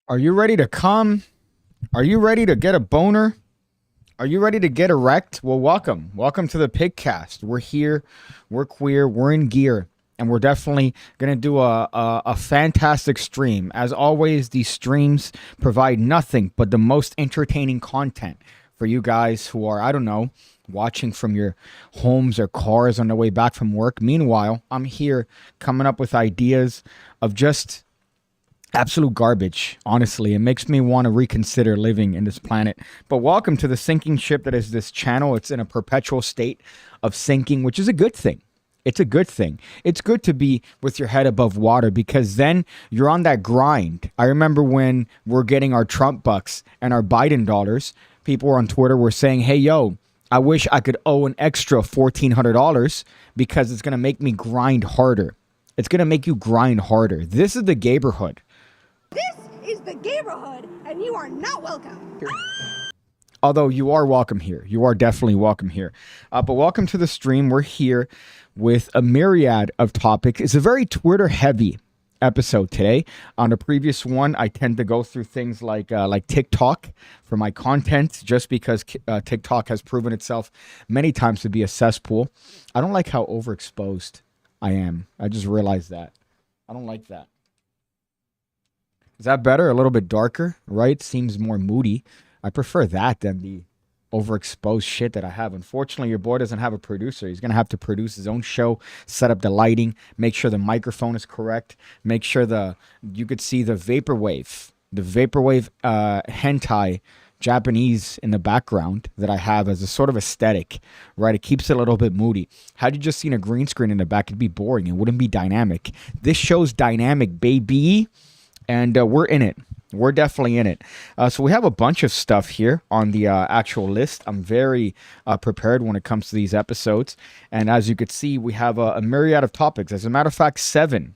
Are you ready to come? Are you ready to get a boner? Are you ready to get erect? Well, welcome. Welcome to the PigCast. We're here. We're queer. We're in gear. And we're definitely going to do a fantastic stream. As always, these streams provide nothing but the most entertaining content for you guys who are, I don't know, watching from your homes or cars on the way back from work. Meanwhile, I'm here coming up with ideas of just absolute garbage. Honestly, it makes me want to reconsider living in this planet. But welcome to the sinking ship that is this channel. It's in a perpetual state of sinking, which is a good thing. It's a good thing. It's good to be with your head above water because then you're on that grind. I remember when we're getting our Trump bucks and our Biden dollars, people on Twitter were saying, hey, yo, I wish I could owe an extra $1,400 because it's going to make me grind harder. It's going to make you grind harder. This is the Gaberhood. This is the neighborhood, and you are not welcome. Although you are welcome here. You are definitely welcome here. But welcome to the stream. We're here. with a myriad of topics. It's a very Twitter-heavy episode today. On the previous one, I tend to go through things like TikTok for my content, just because TikTok has proven itself many times to be a cesspool. I don't like how overexposed I am. I just realized that. I don't like that. Is that better? A little bit darker, right? Seems more moody. I prefer that than the overexposed shit that I have. Unfortunately, your boy doesn't have a producer. He's going to have to produce his own show, set up the lighting, make sure the microphone is correct, make sure you could see the vaporwave hentai Japanese in the background that I have as a sort of aesthetic, right? It keeps it a little bit moody. Had you just seen a green screen in the back, it'd be boring. It wouldn't be dynamic. This show's dynamic, baby, and we're in it. We're definitely in it. So we have a bunch of stuff here on the actual list. I'm very prepared when it comes to these episodes. And as you could see, we have a myriad of topics. As a matter of fact, seven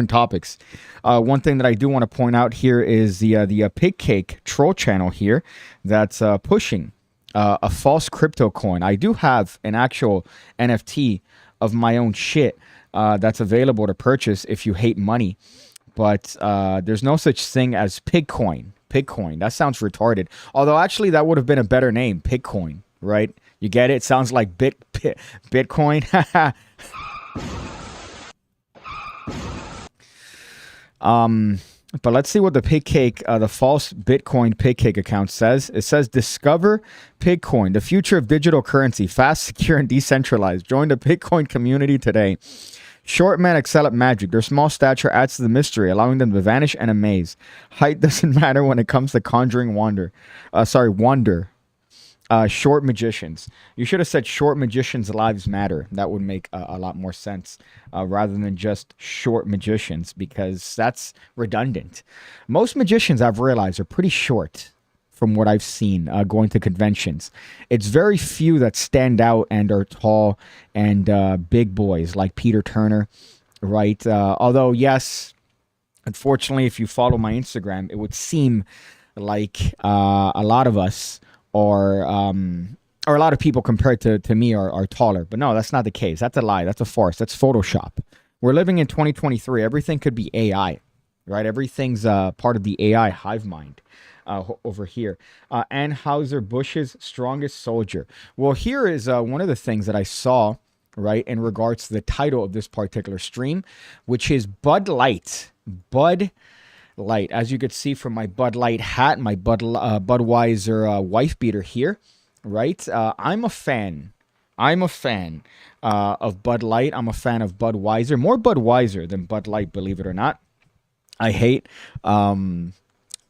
topics. One thing that I do want to point out here is the PigCake troll channel here that's pushing a false crypto coin. I do have an actual NFT of my own shit that's available to purchase if you hate money. But there's no such thing as Pigcoin. Pigcoin. That sounds retarded. Although, actually, that would have been a better name. Pigcoin, right? You get it? It sounds like Bitcoin. But let's see what the PigCake, the false Bitcoin PigCake account says. It says, discover Pigcoin, the future of digital currency, fast, secure, and decentralized. Join the Bitcoin community today. Short men excel at magic. Their small stature adds to the mystery, allowing them to vanish and amaze. Height doesn't matter when it comes to conjuring wonder. Short magicians. You should have said short magicians' lives matter. That would make a lot more sense rather than just short magicians, because that's redundant. Most magicians, I've realized, are pretty short from what I've seen going to conventions. It's very few that stand out and are tall and big boys like Peter Turner, right? Although, yes, unfortunately, if you follow my Instagram, it would seem like a lot of us or a lot of people compared to me are taller. But no, that's not the case. That's a lie. That's a farce. That's Photoshop. We're living in 2023. Everything could be AI, right? Everything's part of the AI hive mind. Over here. Anheuser-Busch's strongest soldier. Well, here is one of the things that I saw, right, in regards to the title of this particular stream, which is Bud Light. Bud Light. As you could see from my Bud Light hat, my Budweiser wife beater here, right? I'm a fan of Bud Light. I'm a fan of Budweiser. More Budweiser than Bud Light, believe it or not. I hate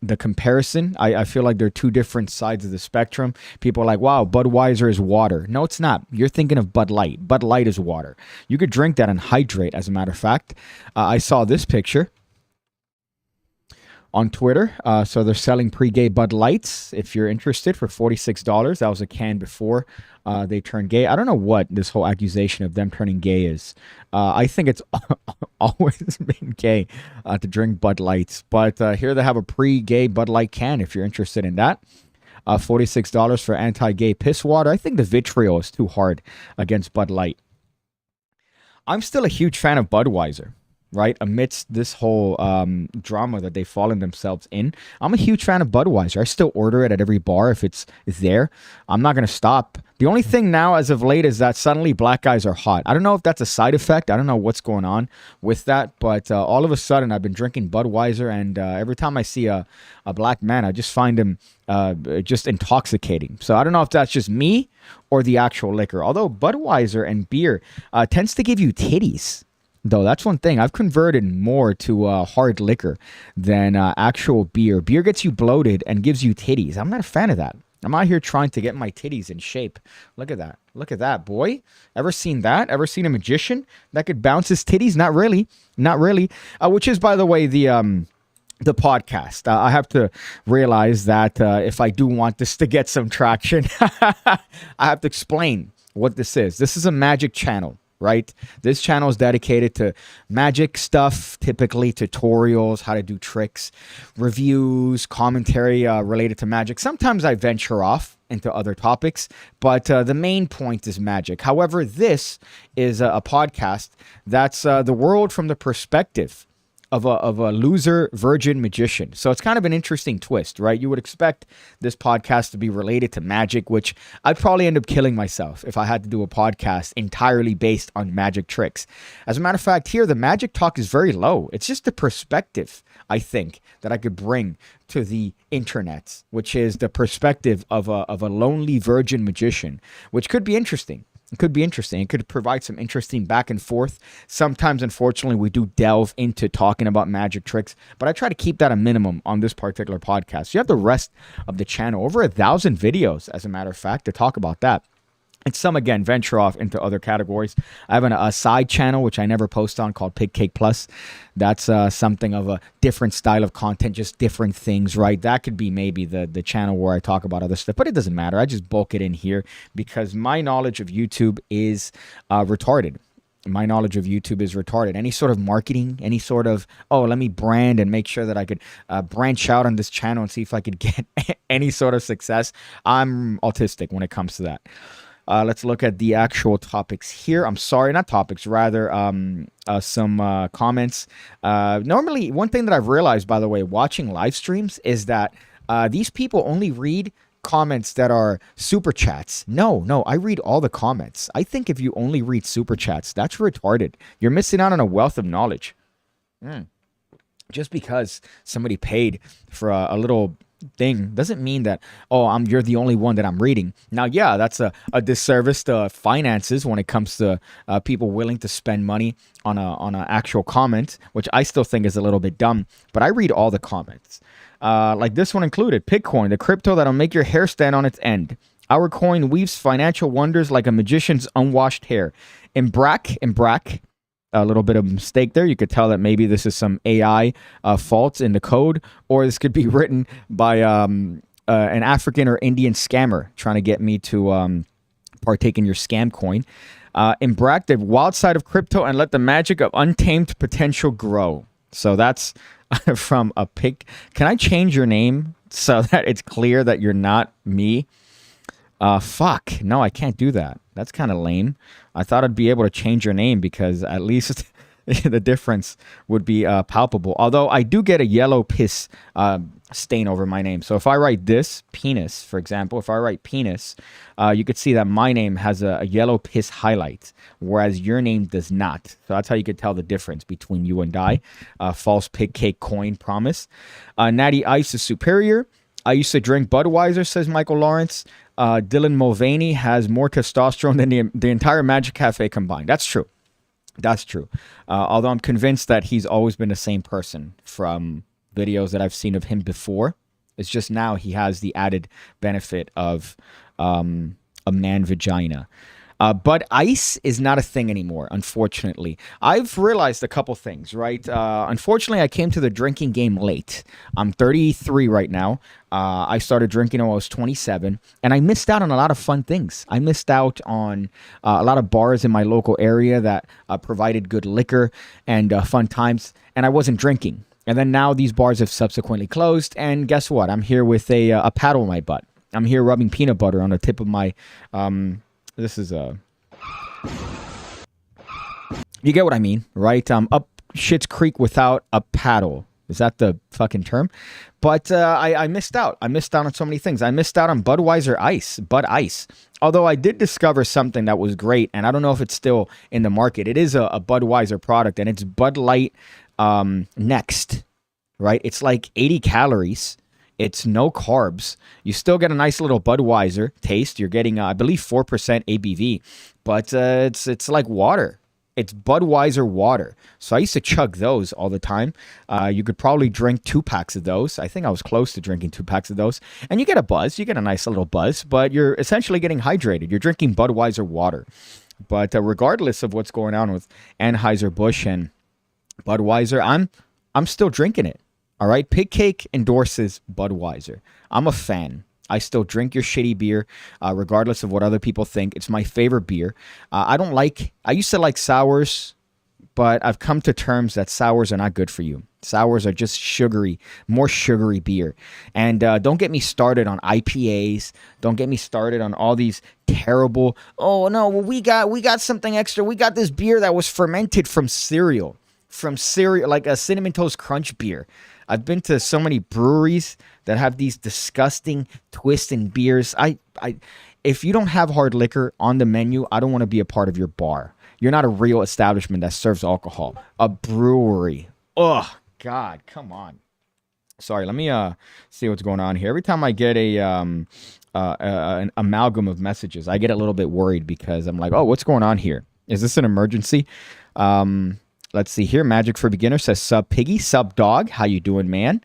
the comparison. I feel like they're two different sides of the spectrum. People are like, wow, Budweiser is water. No, it's not. You're thinking of Bud Light. Bud Light is water. You could drink that and hydrate, as a matter of fact. I saw this picture on Twitter. So they're selling pre-gay Bud Lights, if you're interested, for $46. That was a can before they turned gay. I don't know what this whole accusation of them turning gay is. I think it's always been gay to drink Bud Lights. But here they have a pre-gay Bud Light can, if you're interested in that. $46 for anti-gay piss water. I think the vitriol is too hard against Bud Light. I'm still a huge fan of Budweiser, right? Amidst this whole drama that they've fallen themselves in, I'm a huge fan of Budweiser. I still order it at every bar if it's there. I'm not going to stop. The only thing now as of late is that suddenly black guys are hot. I don't know if that's a side effect. I don't know what's going on with that, but all of a sudden I've been drinking Budweiser, and every time I see a black man, I just find him just intoxicating. So I don't know if that's just me or the actual liquor. Although Budweiser and beer tends to give you titties. Though that's one thing. I've converted more to hard liquor than actual beer. Beer gets you bloated and gives you titties. I'm not a fan of that. I'm out here trying to get my titties in shape. Look at that. Look at that, boy. Ever seen that? Ever seen a magician that could bounce his titties? Not really. Not really. Which is, by the way, the podcast. I have to realize that if I do want this to get some traction, I have to explain what this is. This is a magic channel. right? This channel is dedicated to magic stuff, typically tutorials, how to do tricks, reviews, commentary related to magic. Sometimes I venture off into other topics, but the main point is magic. However, this is a podcast that's the world from the perspective of a loser virgin magician. So it's kind of an interesting twist, right? You would expect this podcast to be related to magic, which I'd probably end up killing myself if I had to do a podcast entirely based on magic tricks. As a matter of fact, here the magic talk is very low. It's just the perspective, I think, that I could bring to the internet, which is the perspective of a lonely virgin magician, which could be interesting. It could be interesting. It could provide some interesting back and forth. Sometimes, unfortunately, we do delve into talking about magic tricks, but I try to keep that a minimum on this particular podcast. You have the rest of the channel, over 1,000 videos, as a matter of fact, to talk about that. And some, again, venture off into other categories. I have a side channel, which I never post on, called PigCake Plus. That's something of a different style of content, just different things, right? That could be maybe the channel where I talk about other stuff, but it doesn't matter. I just bulk it in here because my knowledge of YouTube is retarded. My knowledge of YouTube is retarded. Any sort of marketing, any sort of, oh, let me brand and make sure that I could branch out on this channel and see if I could get any sort of success. I'm autistic when it comes to that. Let's look at the actual topics here. I'm sorry, not topics, rather some comments. Normally, one thing that I've realized, by the way, watching live streams is that these people only read comments that are super chats. No, I read all the comments. I think if you only read super chats, that's retarded. You're missing out on a wealth of knowledge. Just because somebody paid for a little thing doesn't mean that, oh, you're the only one that I'm reading. Now, yeah, that's a disservice to finances when it comes to people willing to spend money on a actual comment, which I still think is a little bit dumb, but I read all the comments. Like this one included: Pitcoin, the crypto that'll make your hair stand on its end. Our coin weaves financial wonders like a magician's unwashed hair. In brack, a little bit of mistake there. You could tell that maybe this is some AI faults in the code, or this could be written by an African or Indian scammer trying to get me to partake in your scam coin. In brack, the wild side of crypto and let the magic of untamed potential grow. So that's from a pig. Can I change your name so that it's clear that you're not me? Fuck. No, I can't do that. That's kind of lame. I thought I'd be able to change your name because at least the difference would be palpable. Although I do get a yellow piss stain over my name. So if I write this, penis, for example, if I write penis, you could see that my name has a yellow piss highlight, whereas your name does not. So that's how you could tell the difference between you and I. False pig cake coin promise. Natty Ice is superior. I used to drink Budweiser, says Michael Lawrence. Dylan Mulvaney has more testosterone than the entire Magic Cafe combined. That's true. That's true. Although I'm convinced that he's always been the same person from videos that I've seen of him before. It's just now he has the added benefit of a man vagina. But ice is not a thing anymore, unfortunately. I've realized a couple things, right? Unfortunately, I came to the drinking game late. I'm 33 right now. I started drinking when I was 27, and I missed out on a lot of fun things. I missed out on a lot of bars in my local area that provided good liquor and fun times, and I wasn't drinking. And then now these bars have subsequently closed, and guess what? I'm here with a paddle in my butt. I'm here rubbing peanut butter on the tip of my... This is a... You get what I mean, right? Up Shit's Creek without a paddle. Is that the fucking term? But I missed out. I missed out on so many things. I missed out on Budweiser Ice, Bud Ice. Although I did discover something that was great, and I don't know if it's still in the market. It is a Budweiser product, and it's Bud Light Next, right? It's like 80 calories. It's no carbs. You still get a nice little Budweiser taste. You're getting, I believe, 4% ABV, but it's like water. It's Budweiser water. So I used to chug those all the time. You could probably drink 2 packs of those. I think I was close to drinking 2 packs of those. And you get a buzz. You get a nice little buzz, but you're essentially getting hydrated. You're drinking Budweiser water. But regardless of what's going on with Anheuser-Busch and Budweiser, I'm still drinking it. All right, PigCake endorses Budweiser. I'm a fan. I still drink your shitty beer, regardless of what other people think. It's my favorite beer. I used to like sours, but I've come to terms that sours are not good for you. Sours are just sugary, more sugary beer. And don't get me started on IPAs. Don't get me started on all these terrible, oh no, well, we got something extra. We got this beer that was fermented from cereal, like a Cinnamon Toast Crunch beer. I've been to so many breweries that have these disgusting twists in beers. If you don't have hard liquor on the menu, I don't want to be a part of your bar. You're not a real establishment that serves alcohol. A brewery. Ugh, God, come on. Sorry, let me see what's going on here. Every time I get an amalgam of messages, I get a little bit worried because I'm like, oh, what's going on here? Is this an emergency? Let's see here. Magic for Beginner says, sub Piggy, sub Dog. How you doing, man?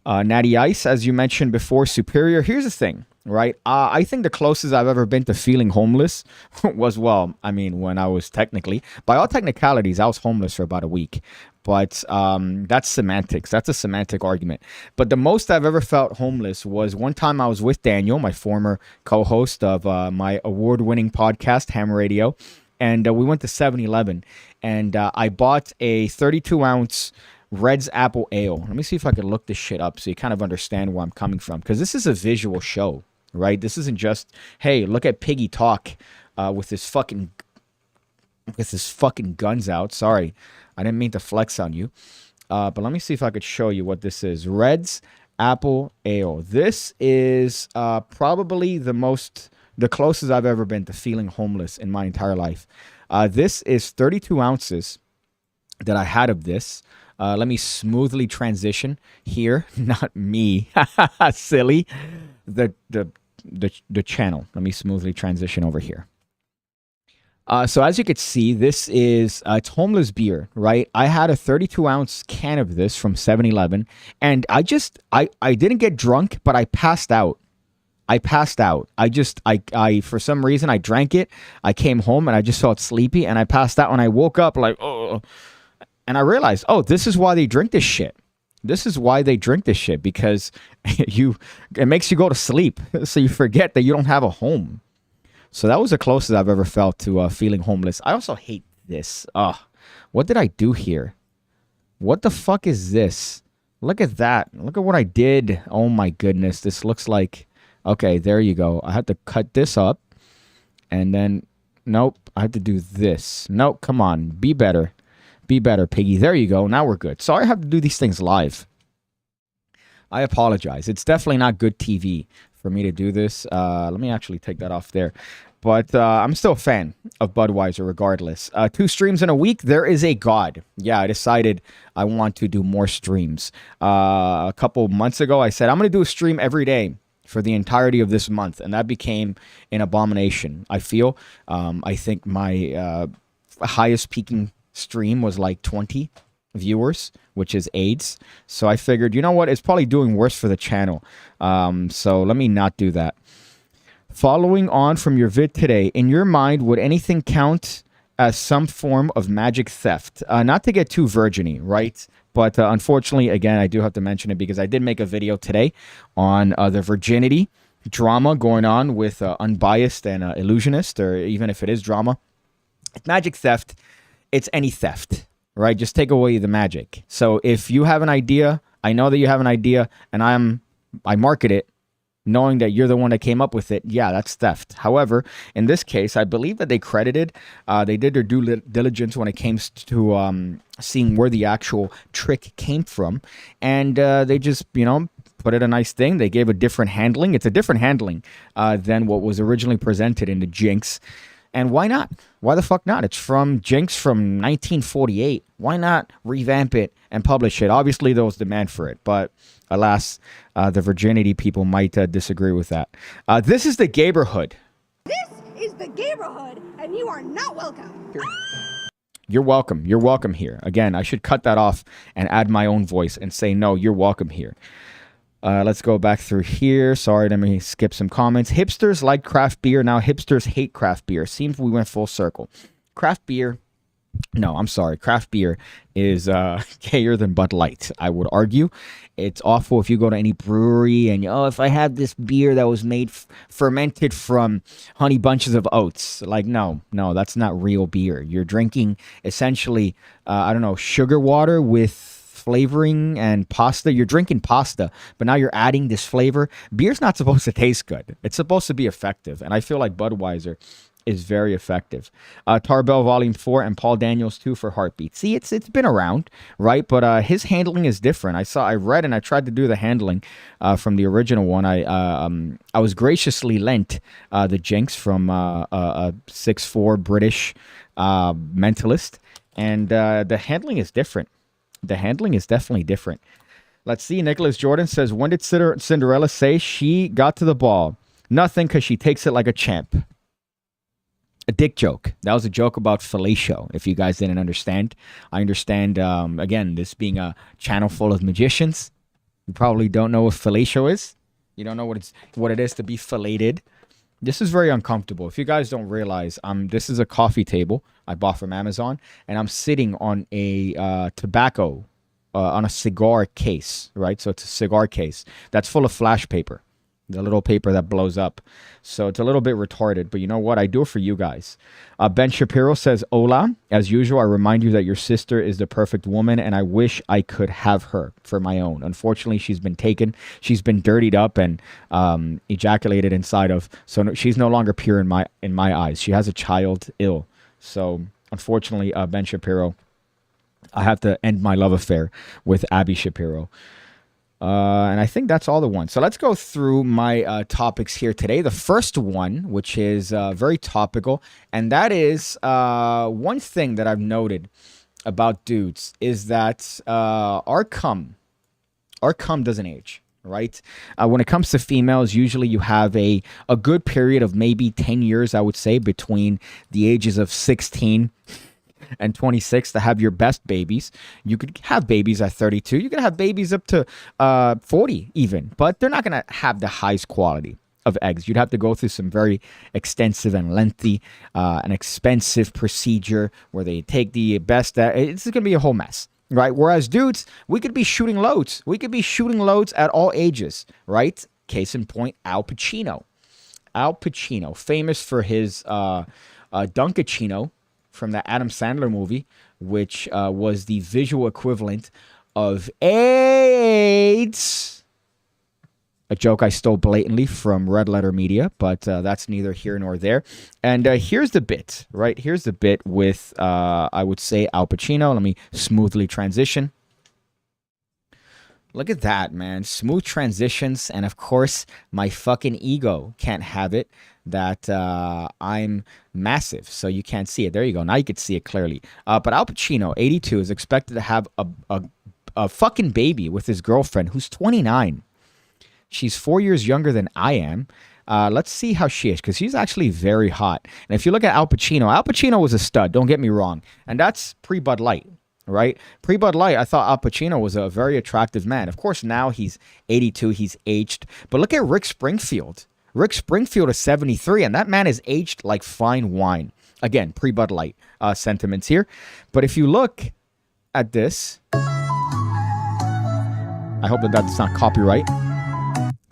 Natty Ice, as you mentioned before, Superior. Here's the thing, right? I think the closest I've ever been to feeling homeless was, well, I mean, when I was technically, by all technicalities, I was homeless for about a week. But that's semantics. That's a semantic argument. But the most I've ever felt homeless was one time I was with Daniel, my former co-host of my award-winning podcast, Ham Radio. And we went to 7-Eleven. And I bought a 32-ounce Red's Apple Ale. Let me see if I can look this shit up so you kind of understand where I'm coming from. Because this is a visual show, right? This isn't just, hey, look at Piggy talk with his fucking guns out. Sorry, I didn't mean to flex on you. But let me see if I could show you what this is. Red's Apple Ale. This is probably the closest I've ever been to feeling homeless in my entire life. This is 32 ounces that I had of this. Let me smoothly transition here. Not me. Silly. The channel. Let me smoothly transition over here. So as you could see, this is it's homeless beer, right? I had a 32-ounce can of this from 7-Eleven, and I didn't get drunk, but I passed out. I for some reason, I drank it. I came home, and I just felt sleepy, and I passed out, and I woke up like, oh. And I realized, oh, this is why they drink this shit. This is why they drink this shit, because it makes you go to sleep, so you forget that you don't have a home. So that was the closest I've ever felt to feeling homeless. I also hate this. What did I do here? What the fuck is this? Look at that. Look at what I did. Oh my goodness. This looks like... Okay, there you go. I had to cut this up. And then... Nope. I had to do this. Nope. Come on. Be better. Be better, Piggy. There you go. Now we're good. Sorry I have to do these things live. I apologize. It's definitely not good TV for me to do this. Let me actually take that off there. But I'm still a fan of Budweiser regardless. 2 streams in a week, there is a God. Yeah, I decided I want to do more streams. A couple months ago, I said, I'm going to do a stream every day for the entirety of this month. And that became an abomination, I feel. I think my highest peaking stream was like 20 viewers, which is AIDS. So I figured, you know what? It's probably doing worse for the channel. So let me not do that. Following on from your vid today, in your mind, would anything count as some form of magic theft? Not to get too virgin-y, right? But unfortunately, again, I do have to mention it because I did make a video today on the virginity drama going on with Unbiased and Illusionist, or even if it is drama. Magic theft, it's any theft, right? Just take away the magic. So if you have an idea, I know that you have an idea, and I market it, knowing that you're the one that came up with it, yeah, that's theft. However, in this case, I believe that they did their due diligence when it came to seeing where the actual trick came from. And they just, put it a nice thing. They gave a different handling. It's a different handling than what was originally presented in the Jinx. And why not? Why the fuck not? It's from Jinx from 1948. Why not revamp it and publish it? Obviously, there was demand for it, but alas, the virginity people might disagree with that. This is the Gaberhood. This is the Gaberhood, and you are not welcome. You're welcome. You're welcome here. Again, I should cut that off and add my own voice and say, no, you're welcome here. Let's go back through here. Sorry, let me skip some comments. Hipsters like craft beer. Now hipsters hate craft beer. Seems we went full circle. Craft beer No, I'm sorry. Craft beer is gayer than Bud Light, I would argue. It's awful if you go to any brewery and, oh, if I had this beer that was made fermented from honey bunches of oats. Like, no, no, that's not real beer. You're drinking essentially, I don't know, sugar water with flavoring and pasta. You're drinking pasta, but now you're adding this flavor. Beer's not supposed to taste good. It's supposed to be effective. And I feel like Budweiser is very effective. Tarbell Volume 4 and Paul Daniels 2 for Heartbeat. See, it's been around, right? But his handling is different. I read and I tried to do the handling from the original one. I was graciously lent the Jinx from a 6'4" British mentalist, and the handling is different. The handling is definitely different. Let's see. Nicholas Jordan says, when did Cinderella say she got to the ball? Nothing, because she takes it like a champ. A dick joke. That was a joke about fellatio, if you guys didn't understand. I understand, again, this being a channel full of magicians. You probably don't know what fellatio is. You don't know what it is to be filleted. This is very uncomfortable. If you guys don't realize, this is a coffee table I bought from Amazon, and I'm sitting on a tobacco, on a cigar case, right? So it's a cigar case that's full of flash paper. The little paper that blows up. So it's a little bit retarded, but you know what? I do it for you guys. Ben Shapiro says, hola. As usual, I remind you that your sister is the perfect woman, and I wish I could have her for my own. Unfortunately, she's been taken. She's been dirtied up and ejaculated inside of. So no, she's no longer pure in my eyes. She has a child ill. So unfortunately, Ben Shapiro, I have to end my love affair with Abby Shapiro. And I think that's all the ones. So let's go through my topics here today. The first one, which is very topical, and that is one thing that I've noted about dudes is that our cum doesn't age, right? When it comes to females, usually you have a good period of maybe 10 years, I would say, between the ages of 16 and 26 to have your best babies. You could have babies at 32. You could have babies up to 40 even, but they're not going to have the highest quality of eggs. You'd have to go through some very extensive and lengthy and expensive procedure where they take the best. It's going to be a whole mess, right? Whereas dudes, we could be shooting loads. We could be shooting loads at all ages, right? Case in point, Al Pacino. Al Pacino, famous for his Dunkachino from the Adam Sandler movie, which was the visual equivalent of AIDS. A joke I stole blatantly from Red Letter Media, but that's neither here nor there. And here's the bit, right? Here's the bit with, I would say, Al Pacino. Let me smoothly transition. Look at that, man. Smooth transitions. And of course, my fucking ego can't have it that I'm massive, so you can't see it. There you go. Now you can see it clearly. But Al Pacino, 82, is expected to have a fucking baby with his girlfriend, who's 29. She's 4 years younger than I am. Let's see how she is, because she's actually very hot. And if you look at Al Pacino was a stud, don't get me wrong. And that's pre-Bud Light, right? Pre-Bud Light, I thought Al Pacino was a very attractive man. Of course, now he's 82, he's aged. But look at Rick Springfield. Rick Springfield is 73, and that man is aged like fine wine. Again, pre-Bud Light sentiments here. But if you look at this, I hope that that's not copyright.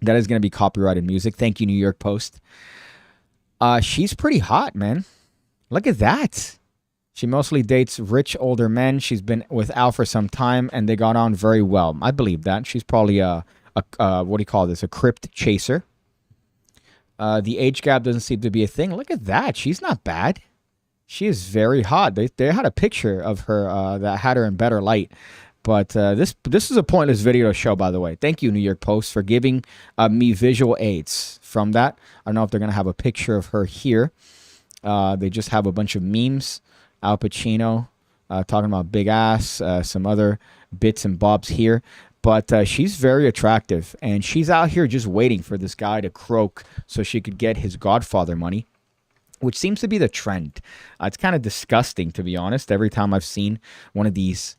That is going to be copyrighted music. Thank you, New York Post. She's pretty hot, man. Look at that. She mostly dates rich older men. She's been with Al for some time, and they got on very well. I believe that. She's probably a what do you call this? A crypt chaser. The age gap doesn't seem to be a thing. Look at that. She's not bad. She is very hot. They had a picture of her that had her in better light. But this is a pointless video to show, by the way. Thank you, New York Post, for giving me visual aids from that. I don't know if they're going to have a picture of her here. They just have a bunch of memes. Al Pacino talking about big ass, some other bits and bobs here. But she's very attractive, and she's out here just waiting for this guy to croak so she could get his Godfather money, which seems to be the trend. It's kind of disgusting, to be honest. Every time I've seen one of these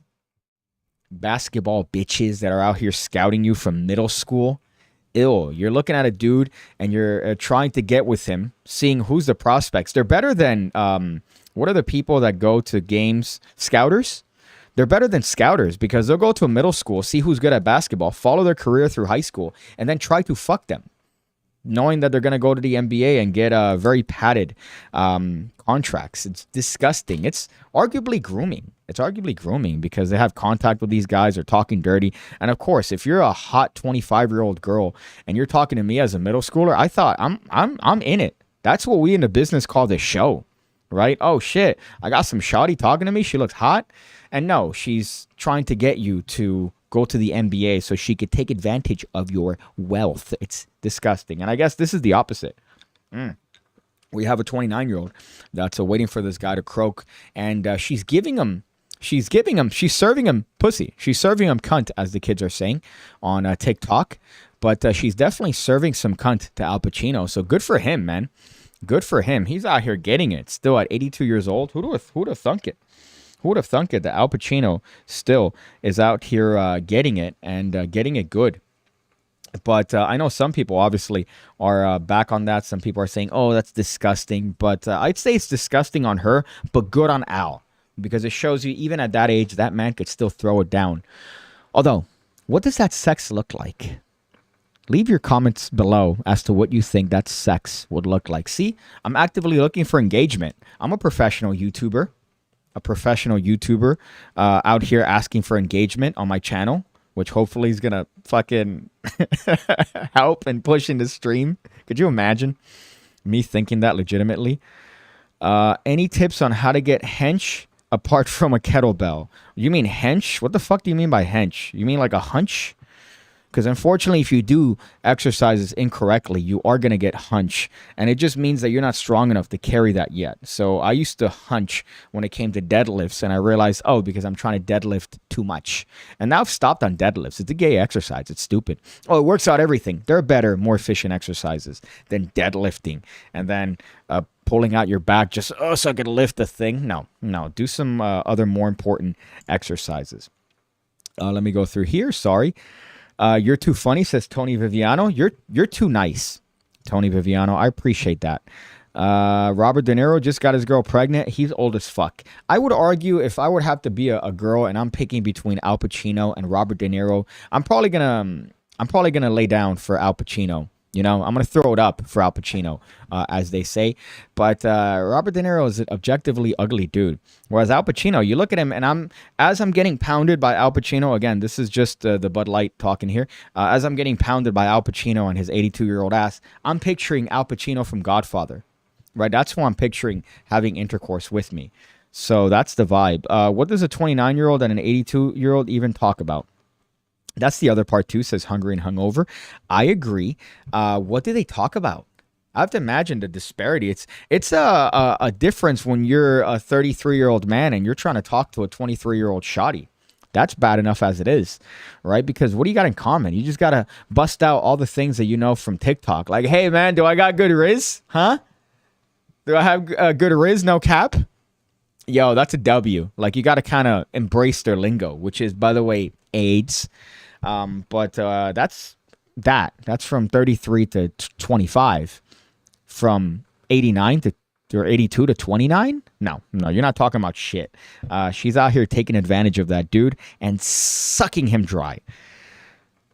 basketball bitches that are out here scouting you from middle school, ill. You're looking at a dude, and you're trying to get with him, seeing who's the prospects. They're better than What are the people that go to games? Scouters? They're better than scouters because they'll go to a middle school, see who's good at basketball, follow their career through high school, and then try to fuck them, knowing that they're going to go to the NBA and get very padded contracts. It's disgusting. It's arguably grooming. It's arguably grooming because they have contact with these guys. They're talking dirty. And of course, if you're a hot 25-year-old girl and you're talking to me as a middle schooler, I thought I'm in it. That's what we in the business call this show, right? Oh shit, I got some shawty talking to me. She looks hot. And no, she's trying to get you to go to the NBA so she could take advantage of your wealth. It's disgusting. And I guess this is the opposite. We have a 29-year-old that's waiting for this guy to croak, and she's serving him pussy. She's serving him cunt, as the kids are saying on TikTok. But she's definitely serving some cunt to Al Pacino. So good for him, man. Good for him. He's out here getting it still at 82 years old. Who'd have thunk it? Who would have thunk it that Al Pacino still is out here getting it and getting it good? But I know some people obviously are back on that. Some people are saying, oh, that's disgusting. But I'd say it's disgusting on her, but good on Al. Because it shows you even at that age, that man could still throw it down. Although, what does that sex look like? Leave your comments below as to what you think that sex would look like. See, I'm actively looking for engagement. I'm a professional YouTuber. Out here asking for engagement on my channel, which hopefully is going to fucking help and push into stream. Could you imagine me thinking that legitimately? Any tips on how to get hench apart from a kettlebell? You mean hench? What the fuck do you mean by hench? You mean like a hunch? Because unfortunately, if you do exercises incorrectly, you are going to get hunch. And it just means that you're not strong enough to carry that yet. So I used to hunch when it came to deadlifts. And I realized, oh, because I'm trying to deadlift too much. And now I've stopped on deadlifts. It's a gay exercise. It's stupid. Oh, it works out everything. There are better, more efficient exercises than deadlifting. And then pulling out your back just, so I could lift the thing. No. Do some other more important exercises. Let me go through here. Sorry. You're too funny, says Tony Viviano. You're too nice, Tony Viviano. I appreciate that. Robert De Niro just got his girl pregnant. He's old as fuck. I would argue if I would have to be a girl and I'm picking between Al Pacino and Robert De Niro, I'm probably gonna lay down for Al Pacino. You know, I'm going to throw it up for Al Pacino, as they say. But Robert De Niro is an objectively ugly dude. Whereas Al Pacino, you look at him, and as I'm getting pounded by Al Pacino, again, this is just the Bud Light talking here. As I'm getting pounded by Al Pacino and his 82-year-old ass, I'm picturing Al Pacino from Godfather. Right? That's who I'm picturing having intercourse with me. So that's the vibe. What does a 29-year-old and an 82-year-old even talk about? That's the other part too, says Hungry and Hungover. I agree. What do they talk about? I have to imagine the disparity. It's a difference when you're a 33-year-old man and you're trying to talk to a 23-year-old shawty. That's bad enough as it is, right? Because what do you got in common? You just got to bust out all the things that you know from TikTok. Like, hey, man, do I got good riz? Huh? Do I have good riz, no cap? Yo, that's a W. Like, you got to kind of embrace their lingo, which is, by the way, AIDS. But that's from 33 to 25. From 89 to or 82 to 29. No, you're not talking about shit. She's out here taking advantage of that dude and sucking him dry.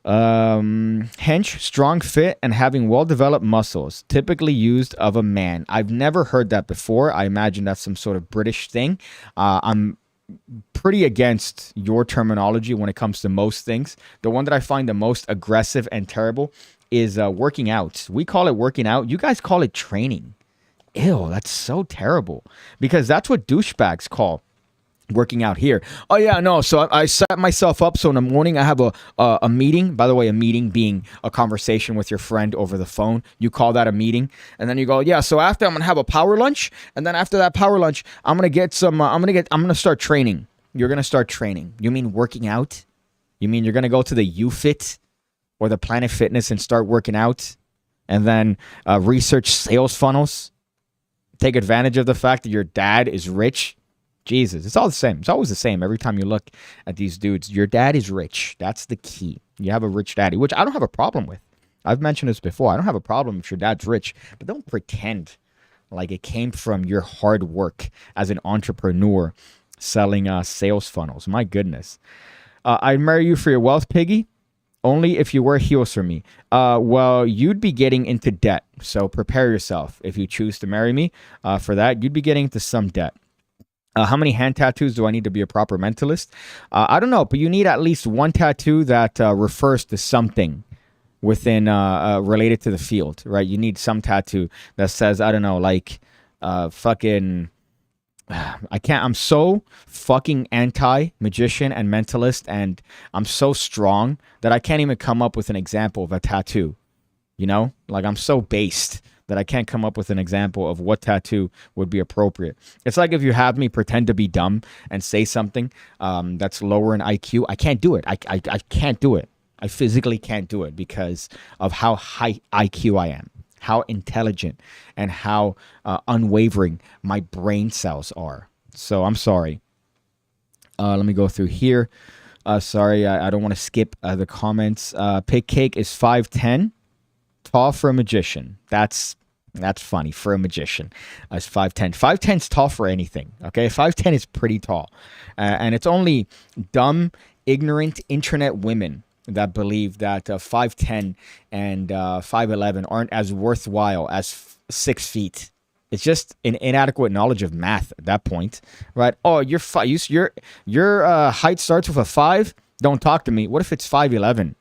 Hench, strong, fit, and having well-developed muscles, typically used of a man. I've never heard that before. I imagine that's some sort of British thing. I'm pretty against your terminology when it comes to most things. The one that I find the most aggressive and terrible is working out. We call it working out. You guys call it training. Ew, that's so terrible. Because that's what douchebags call working out here. Oh yeah, no, so I set myself up so in the morning I have a meeting. By the way, a meeting being a conversation with your friend over the phone. You call that a meeting. And then you go, yeah, so after I'm going to have a power lunch, and then after that power lunch, I'm going to get some I'm going to start training. You're going to start training. You mean working out? You mean you're going to go to the YouFit or the Planet Fitness and start working out and then research sales funnels? Take advantage of the fact that your dad is rich? Jesus, it's all the same. It's always the same every time you look at these dudes. Your dad is rich. That's the key. You have a rich daddy, which I don't have a problem with. I've mentioned this before. I don't have a problem if your dad's rich, but don't pretend like it came from your hard work as an entrepreneur selling sales funnels. My goodness. I'd marry you for your wealth, Piggy. Only if you wear heels for me. Well, you'd be getting into debt. So prepare yourself. If you choose to marry me for that, you'd be getting into some debt. How many hand tattoos do I need to be a proper mentalist? I don't know, but you need at least one tattoo that refers to something within related to the field, right? You need some tattoo that says, I don't know, like fucking I'm so fucking anti-magician and mentalist, and I'm so strong that I can't even come up with an example of a tattoo. You know? Like, I'm so based that I can't come up with an example of what tattoo would be appropriate. It's like if you have me pretend to be dumb and say something that's lower in IQ. I can't do it. I can't do it. I physically can't do it because of how high IQ I am, how intelligent and how unwavering my brain cells are. So I'm sorry. Let me go through here. Sorry, I don't want to skip the comments. PigCake is 5'10", tall for a magician. That's funny for a magician. It's 5'10". 5'10 is tall for anything. Okay, 5'10 is pretty tall, and it's only dumb, ignorant internet women that believe that 5'10 and 5'11 aren't as worthwhile as 6 feet. It's just an inadequate knowledge of math at that point, right? Oh, your height starts with a 5. Don't talk to me. What if it's 5'11"?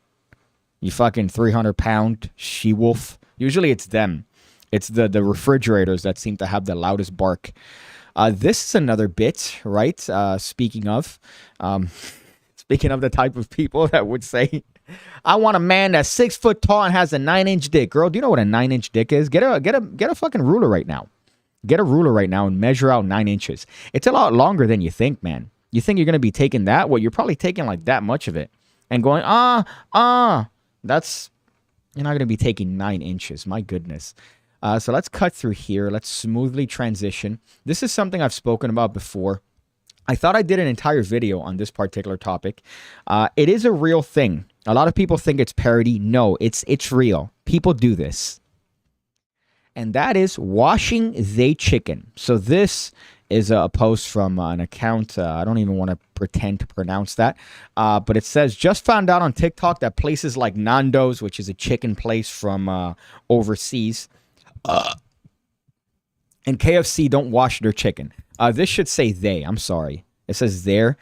You fucking 300-pound she-wolf. Usually it's them. It's the refrigerators that seem to have the loudest bark. This is another bit, right? Speaking of the type of people that would say, I want a man that's 6 foot tall and has a 9-inch dick. Girl, do you know what a 9-inch dick is? Get a fucking ruler right now. Get a ruler right now and measure out 9 inches. It's a lot longer than you think, man. You think you're going to be taking that? Well, you're probably taking like that much of it. And going, that's, you're not going to be taking 9 inches. My goodness. So let's cut through here. Let's smoothly transition. This is something I've spoken about before. I thought I did an entire video on this particular topic. It is a real thing. A lot of people think it's parody. No, it's real. People do this. And that is washing they chicken. So this is a post from an account. I don't even want to pretend to pronounce that. But it says, just found out on TikTok that places like Nando's, which is a chicken place from overseas, and KFC don't wash their chicken. This should say they. I'm sorry. It says there.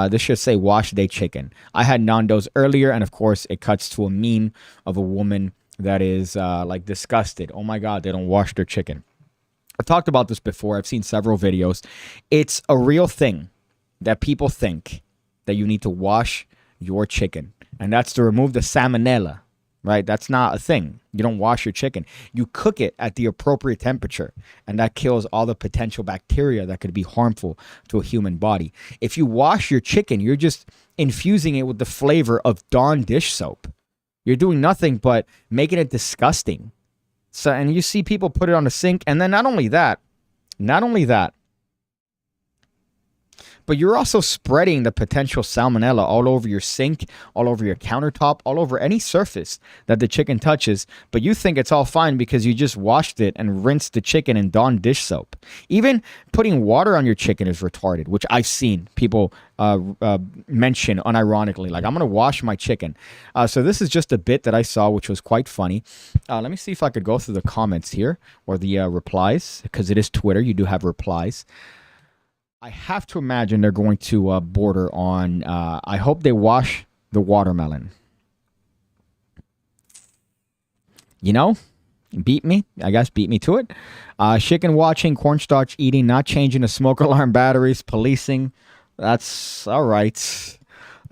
This should say wash they chicken. I had Nando's earlier, and of course, it cuts to a meme of a woman that is like disgusted. Oh my God, they don't wash their chicken. I've talked about this before. I've seen several videos. It's a real thing that people think that you need to wash your chicken, and that's to remove the salmonella. Right? That's not a thing. You don't wash your chicken. You cook it at the appropriate temperature, and that kills all the potential bacteria that could be harmful to a human body. If you wash your chicken, you're just infusing it with the flavor of Dawn dish soap. You're doing nothing but making it disgusting. So, and you see people put it on the sink, and then not only that, but you're also spreading the potential salmonella all over your sink, all over your countertop, all over any surface that the chicken touches. But you think it's all fine because you just washed it and rinsed the chicken in Dawn dish soap. Even putting water on your chicken is retarded, which I've seen people mention unironically. Like, I'm going to wash my chicken. So this is just a bit that I saw, which was quite funny. Let me see if I could go through the comments here or the replies, because it is Twitter. You do have replies. I have to imagine they're going to border on, I hope they wash the watermelon. You know, beat me. I guess beat me to it. Chicken watching, cornstarch eating, not changing the smoke alarm batteries, policing. That's all right.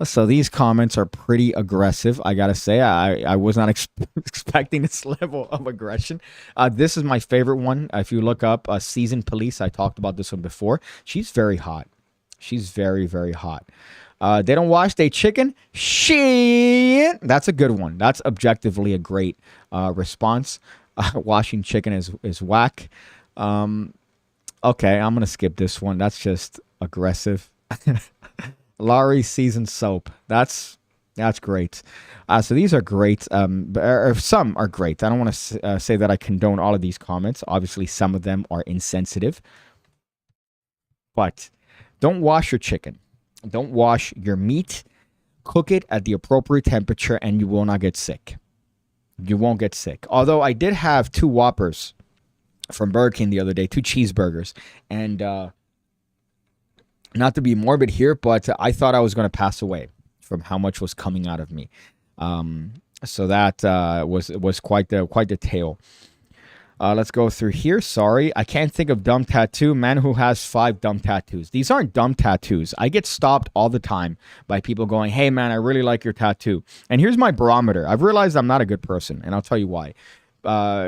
So these comments are pretty aggressive, I gotta say. I was not expecting this level of aggression. This is my favorite one. If you look up Seasoned Police, I talked about this one before. She's very hot. She's very, very hot. They don't wash their chicken? Shit! That's a good one. That's objectively a great response. Washing chicken is whack. Okay, I'm going to skip this one. That's just aggressive. Laurie seasoned soap. That's That's great. So these are great. Or some are great. I don't want to say that I condone all of these comments. Obviously, some of them are insensitive. But don't wash your chicken. Don't wash your meat. Cook it at the appropriate temperature, and you will not get sick. You won't get sick. Although I did have 2 Whoppers from Burger King the other day, 2 cheeseburgers, and not to be morbid here, but I thought I was going to pass away from how much was coming out of me. So that was quite the tale. Let's go through here. Sorry, I can't think of dumb tattoo. Man who has 5 dumb tattoos. These aren't dumb tattoos. I get stopped all the time by people going, hey man, I really like your tattoo. And here's my barometer. I've realized I'm not a good person, and I'll tell you why.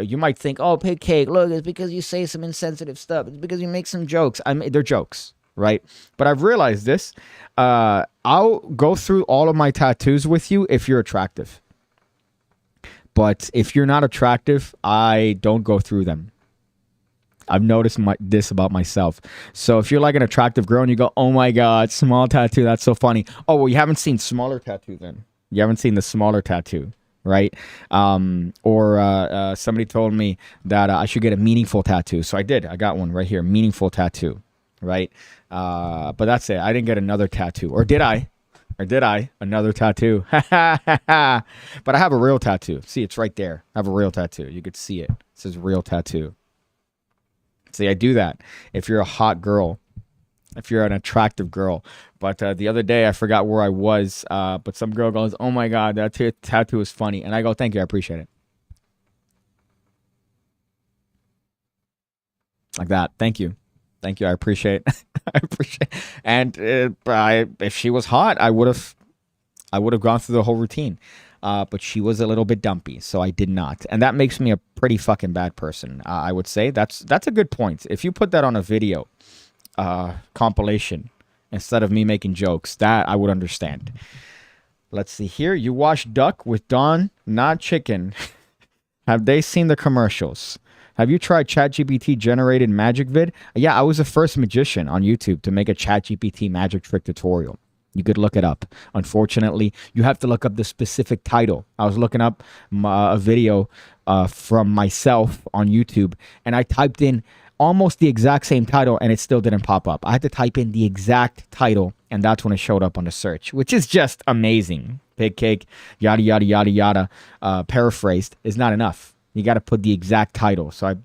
You might think, oh, PigCake, look, it's because you say some insensitive stuff. It's because you make some jokes. They're jokes, right? But I've realized this. I'll go through all of my tattoos with you if you're attractive. But if you're not attractive, I don't go through them. I've noticed this about myself. So if you're like an attractive girl and you go, oh my God, small tattoo, that's so funny. Oh, well, you haven't seen smaller tattoo then. You haven't seen the smaller tattoo, right? Or somebody told me that I should get a meaningful tattoo. So I did. I got one right here, meaningful tattoo, right? But that's it. I didn't get another tattoo. Or did I? Another tattoo. But I have a real tattoo. See, it's right there. I have a real tattoo. You could see it. It says real tattoo. See, I do that if you're a hot girl, if you're an attractive girl. But the other day, I forgot where I was. But some girl goes, oh my God, that tattoo is funny. And I go, thank you. I appreciate it. Like that. Thank you. Thank you. I appreciate. I appreciate. And if she was hot, I would have gone through the whole routine. But she was a little bit dumpy, so I did not. And that makes me a pretty fucking bad person. I would say that's a good point. If you put that on a video compilation instead of me making jokes, that I would understand. Let's see here. You wash duck with Dawn, not chicken. Have they seen the commercials? Have you tried ChatGPT generated magic vid? Yeah, I was the first magician on YouTube to make a ChatGPT magic trick tutorial. You could look it up. Unfortunately, you have to look up the specific title. I was looking up a video from myself on YouTube, and I typed in almost the exact same title, and it still didn't pop up. I had to type in the exact title, and that's when it showed up on the search, which is just amazing. PigCake, yada, yada, yada, yada, paraphrased, is not enough. You got to put the exact title. So I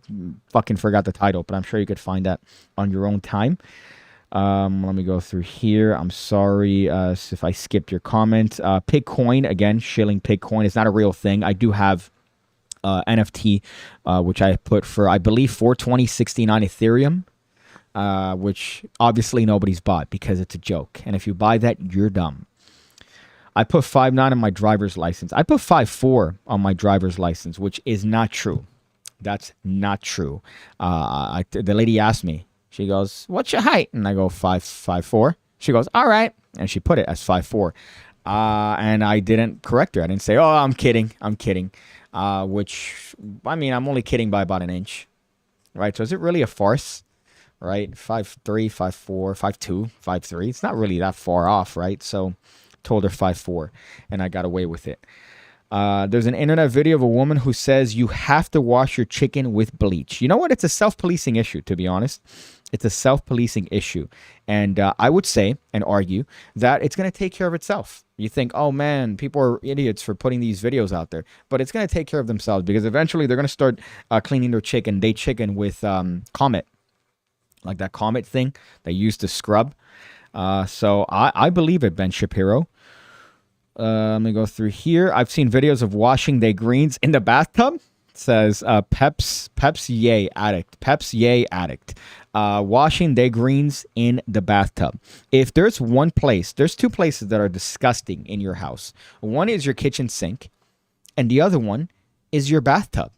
fucking forgot the title, but I'm sure you could find that on your own time. Let me go through here. I'm sorry if I skipped your comment. Pigcoin, again, shilling Pigcoin is not a real thing. I do have NFT, which I put for, I believe, 420.69 Ethereum, which obviously nobody's bought because it's a joke. And if you buy that, you're dumb. I put 5.9 on my driver's license. I put 5.4 on my driver's license, which is not true. That's not true. The lady asked me, she goes, what's your height? And I go, 5'4". She goes, all right. And she put it as 5'4". And I didn't correct her. I didn't say, oh, I'm kidding. Which, I mean, I'm only kidding by about an inch. Right? So is it really a farce? Right? 5'3", 5'4", 5'2", 5'3". It's not really that far off, right? So told her 5'4", and I got away with it. There's an internet video of a woman who says you have to wash your chicken with bleach. You know what? It's a self-policing issue, to be honest. It's a self-policing issue. And I would say and argue that it's going to take care of itself. You think, oh man, people are idiots for putting these videos out there. But it's going to take care of themselves because eventually they're going to start cleaning their chicken, with Comet. Like that Comet thing they used to scrub. So I believe it, Ben Shapiro. Let me go through here. I've seen videos of washing their greens in the bathtub. It says Peps Yay addict. Peps Yay addict. Washing their greens in the bathtub. If there's one place, there's two places that are disgusting in your house. One is your kitchen sink, and the other one is your bathtub.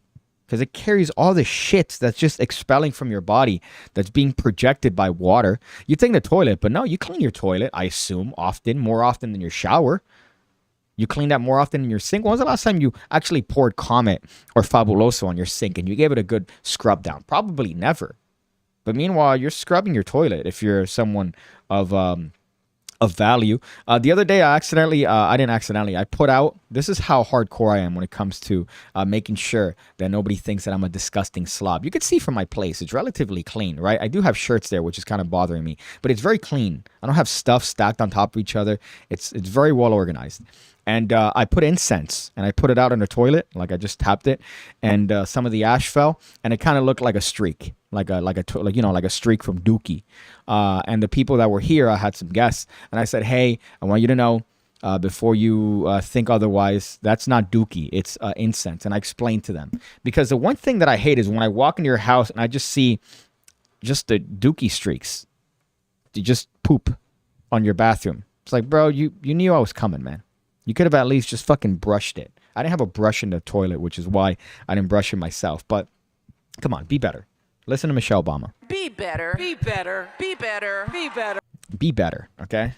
Because it carries all the shit that's just expelling from your body that's being projected by water. You think the toilet, but no, you clean your toilet, I assume, more often than your shower. You clean that more often than your sink. When was the last time you actually poured Comet or Fabuloso on your sink and you gave it a good scrub down? Probably never. But meanwhile, you're scrubbing your toilet if you're someone of of value. The other day, I didn't accidentally, I put out, this is how hardcore I am when it comes to making sure that nobody thinks that I'm a disgusting slob. You can see from my place, it's relatively clean, right? I do have shirts there, which is kind of bothering me, but it's very clean. I don't have stuff stacked on top of each other. It's very well organized. And I put incense, and I put it out in the toilet, like I just tapped it, and some of the ash fell, and it kind of looked like a streak, like a streak from Dookie. And the people that were here, I had some guests, and I said, hey, I want you to know, before you think otherwise, that's not Dookie, it's incense. And I explained to them, because the one thing that I hate is when I walk into your house and I just see just the Dookie streaks. You just poop on your bathroom. It's like, bro, you knew I was coming, man. You could have at least just fucking brushed it. I didn't have a brush in the toilet, which is why I didn't brush it myself. But come on, be better. Listen to Michelle Obama. Be better. Be better. Be better. Be better. Be better, okay?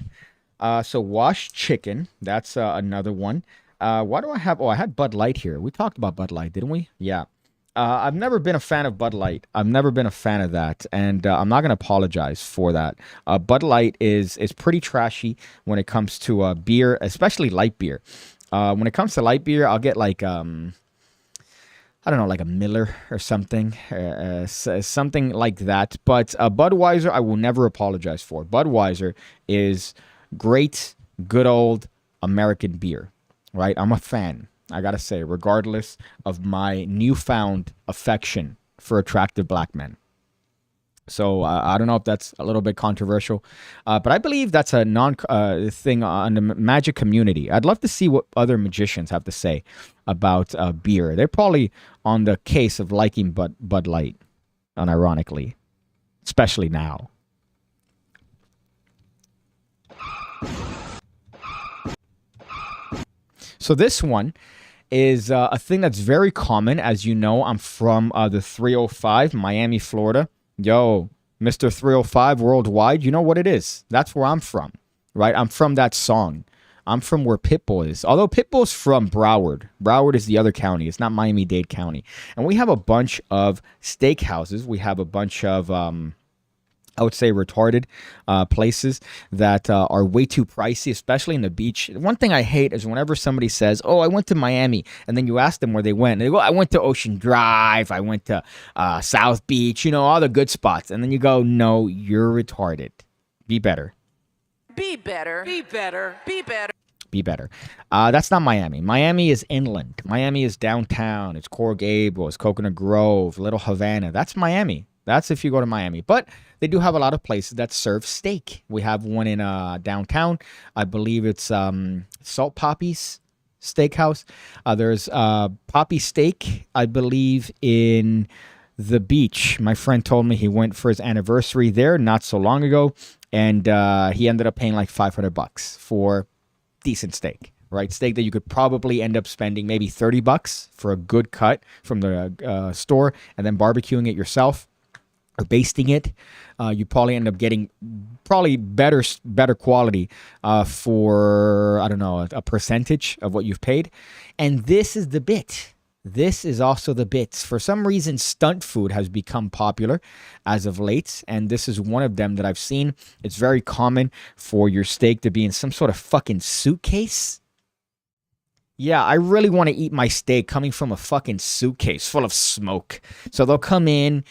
So washed chicken. That's another one. Why do I have... Oh, I had Bud Light here. We talked about Bud Light, didn't we? Yeah. I've never been a fan of Bud Light. I've never been a fan of that, and I'm not going to apologize for that. Bud Light is pretty trashy when it comes to beer, especially light beer. When it comes to light beer, I'll get like, I don't know, like a Miller or something, something like that. But Budweiser, I will never apologize for. Budweiser is great, good old American beer, right? I'm a fan. I gotta say, regardless of my newfound affection for attractive black men. So I don't know if that's a little bit controversial, but I believe that's a thing on the magic community. I'd love to see what other magicians have to say about beer. They're probably on the case of liking Bud Light, unironically, especially now. So this one is a thing that's very common. As you know, I'm from the 305, Miami, Florida. Yo, Mr. 305 worldwide, you know what it is. That's where I'm from, right? I'm from that song. I'm from where Pitbull is. Although Pitbull's from Broward. Broward is the other county. It's not Miami-Dade County. And we have a bunch of steakhouses. We have a bunch of... I would say retarded places that are way too pricey, especially in the beach. One thing I hate is whenever somebody says, oh, I went to Miami, and then you ask them where they went. And they go, I went to Ocean Drive, I went to South Beach, you know, all the good spots. And then you go, no, you're retarded. Be better. Be better. Be better. Be better. Be better. That's not Miami. Miami is inland. Miami is downtown. It's Coral Gables, Coconut Grove, Little Havana. That's Miami. That's if you go to Miami. But they do have a lot of places that serve steak. We have one in downtown. I believe it's Salt Poppy's Steakhouse. There's Poppy Steak, I believe, in the beach. My friend told me he went for his anniversary there not so long ago, and he ended up paying like $500 for decent steak. Right, steak that you could probably end up spending maybe $30 for a good cut from the store, and then barbecuing it yourself. Or basting it, you probably end up getting better quality for, I don't know, a percentage of what you've paid. And this is the bit. This is also the bits. For some reason, stunt food has become popular as of late, and this is one of them that I've seen. It's very common for your steak to be in some sort of fucking suitcase. Yeah, I really want to eat my steak coming from a fucking suitcase full of smoke. So they'll come in.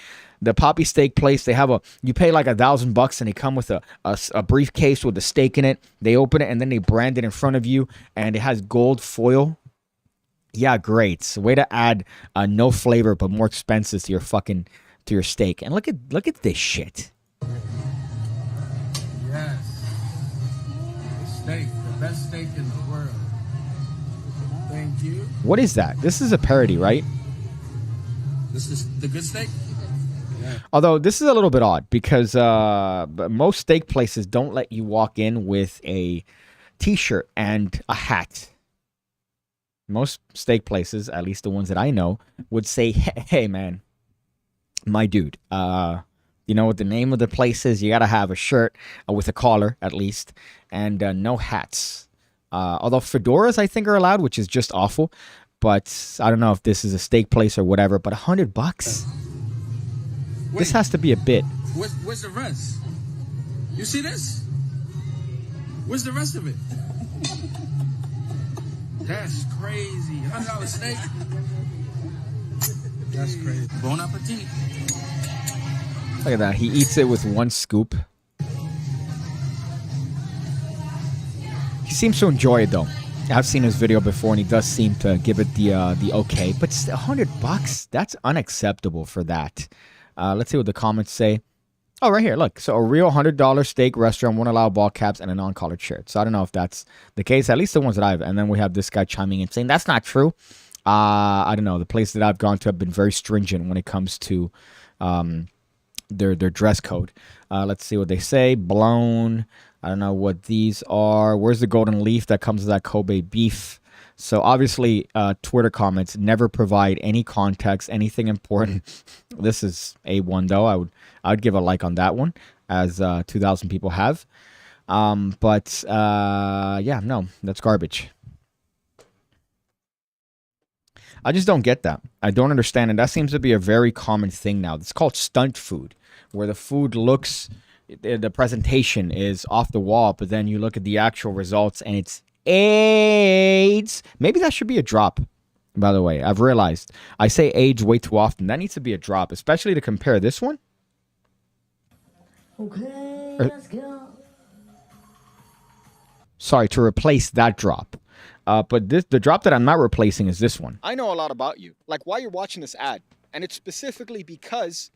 The Poppy Steak place, they have you pay like $1,000 and they come with a briefcase with the steak in it. They open it and then they brand it in front of you and it has gold foil. Yeah, great. It's a way to add no flavor but more expenses to your steak. And look at this shit. Yes. Steak, the best steak in the world. Thank you. What is that? This is a parody, right? This is the good steak? Although this is a little bit odd because most steak places don't let you walk in with a t-shirt and a hat. Most steak places, at least the ones that I know, would say, hey man, my dude, you know what the name of the place is? You got to have a shirt with a collar at least and no hats. Although fedoras I think are allowed, which is just awful. But I don't know if this is a steak place or whatever, but $100? This has to be a bit. Where's the rest? You see this? Where's the rest of it? That's crazy. $100 steak? That's crazy. Bon appetit. Look at that. He eats it with one scoop. He seems to enjoy it though. I've seen his video before, and he does seem to give it the okay. But $100, that's unacceptable for that. Let's see what the comments say. Oh, right here, look. So a real $100 steak restaurant won't allow ball caps and a non-collared shirt. So I don't know if that's the case. At least the ones that I've. And then we have this guy chiming in saying that's not true. I don't know. The places that I've gone to have been very stringent when it comes to their dress code. Let's see what they say. Blown. I don't know what these are. Where's the golden leaf that comes with that Kobe beef? So obviously, Twitter comments never provide any context, anything important. This is A1 though. I would give a like on that one, as 2,000 people have. Yeah, no, that's garbage. I just don't get that. I don't understand, and that seems to be a very common thing now. It's called stunt food, where the food looks, the presentation is off the wall, but then you look at the actual results and it's AIDS. Maybe that should be a drop, by the way. I've realized I say AIDS way too often. That needs to be a drop, especially to compare this one. Okay, let's go. Sorry, to replace that drop. But the drop that I'm not replacing is this one. I know a lot about you, like why you're watching this ad. And it's specifically because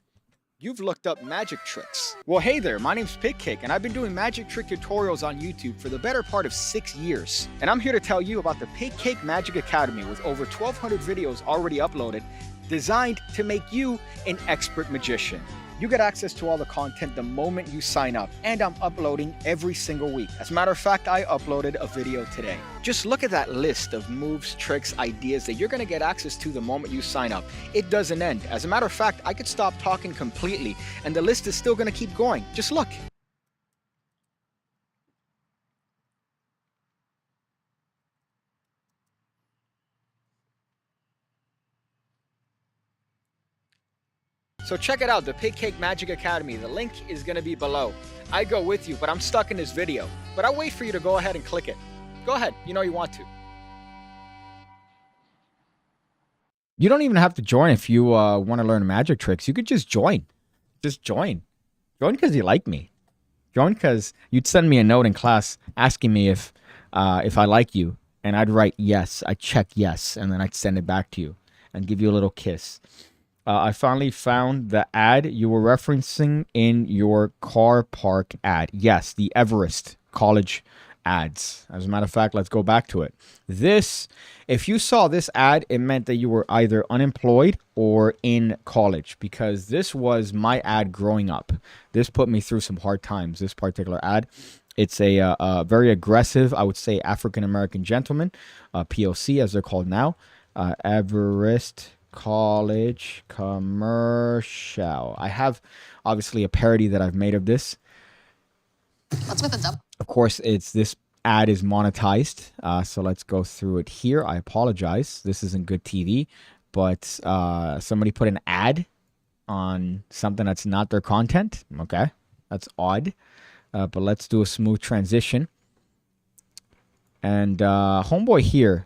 you've looked up magic tricks. Well, hey there, my name's PigCake, and I've been doing magic trick tutorials on YouTube for the better part of 6 years. And I'm here to tell you about the PigCake Magic Academy with over 1,200 videos already uploaded, designed to make you an expert magician. You get access to all the content the moment you sign up, and I'm uploading every single week. As a matter of fact, I uploaded a video today. Just look at that list of moves, tricks, ideas that you're gonna get access to the moment you sign up. It doesn't end. As a matter of fact, I could stop talking completely, and the list is still gonna keep going. Just look. So check it out, the PigCake Magic Academy. The link is going to be below. I go with you, but I'm stuck in this video. But I'll wait for you to go ahead and click it. Go ahead, you know you want to. You don't even have to join if you want to learn magic tricks. You could just join. Just join. Join because you like me. Join because you'd send me a note in class asking me if I like you. And I'd write yes. I'd check yes. And then I'd send it back to you and give you a little kiss. I finally found the ad you were referencing in your car park ad. Yes, the Everest College ads. As a matter of fact, let's go back to it. This, if you saw this ad, it meant that you were either unemployed or in college, because this was my ad growing up. This put me through some hard times, this particular ad. It's a very aggressive, I would say, African-American gentleman, POC as they're called now, Everest College commercial. I have obviously a parody that I've made of this. What's with the double? Of course, this ad is monetized. So let's go through it here. I apologize. This isn't good TV, but somebody put an ad on something that's not their content. Okay, that's odd. But let's do a smooth transition. And homeboy here.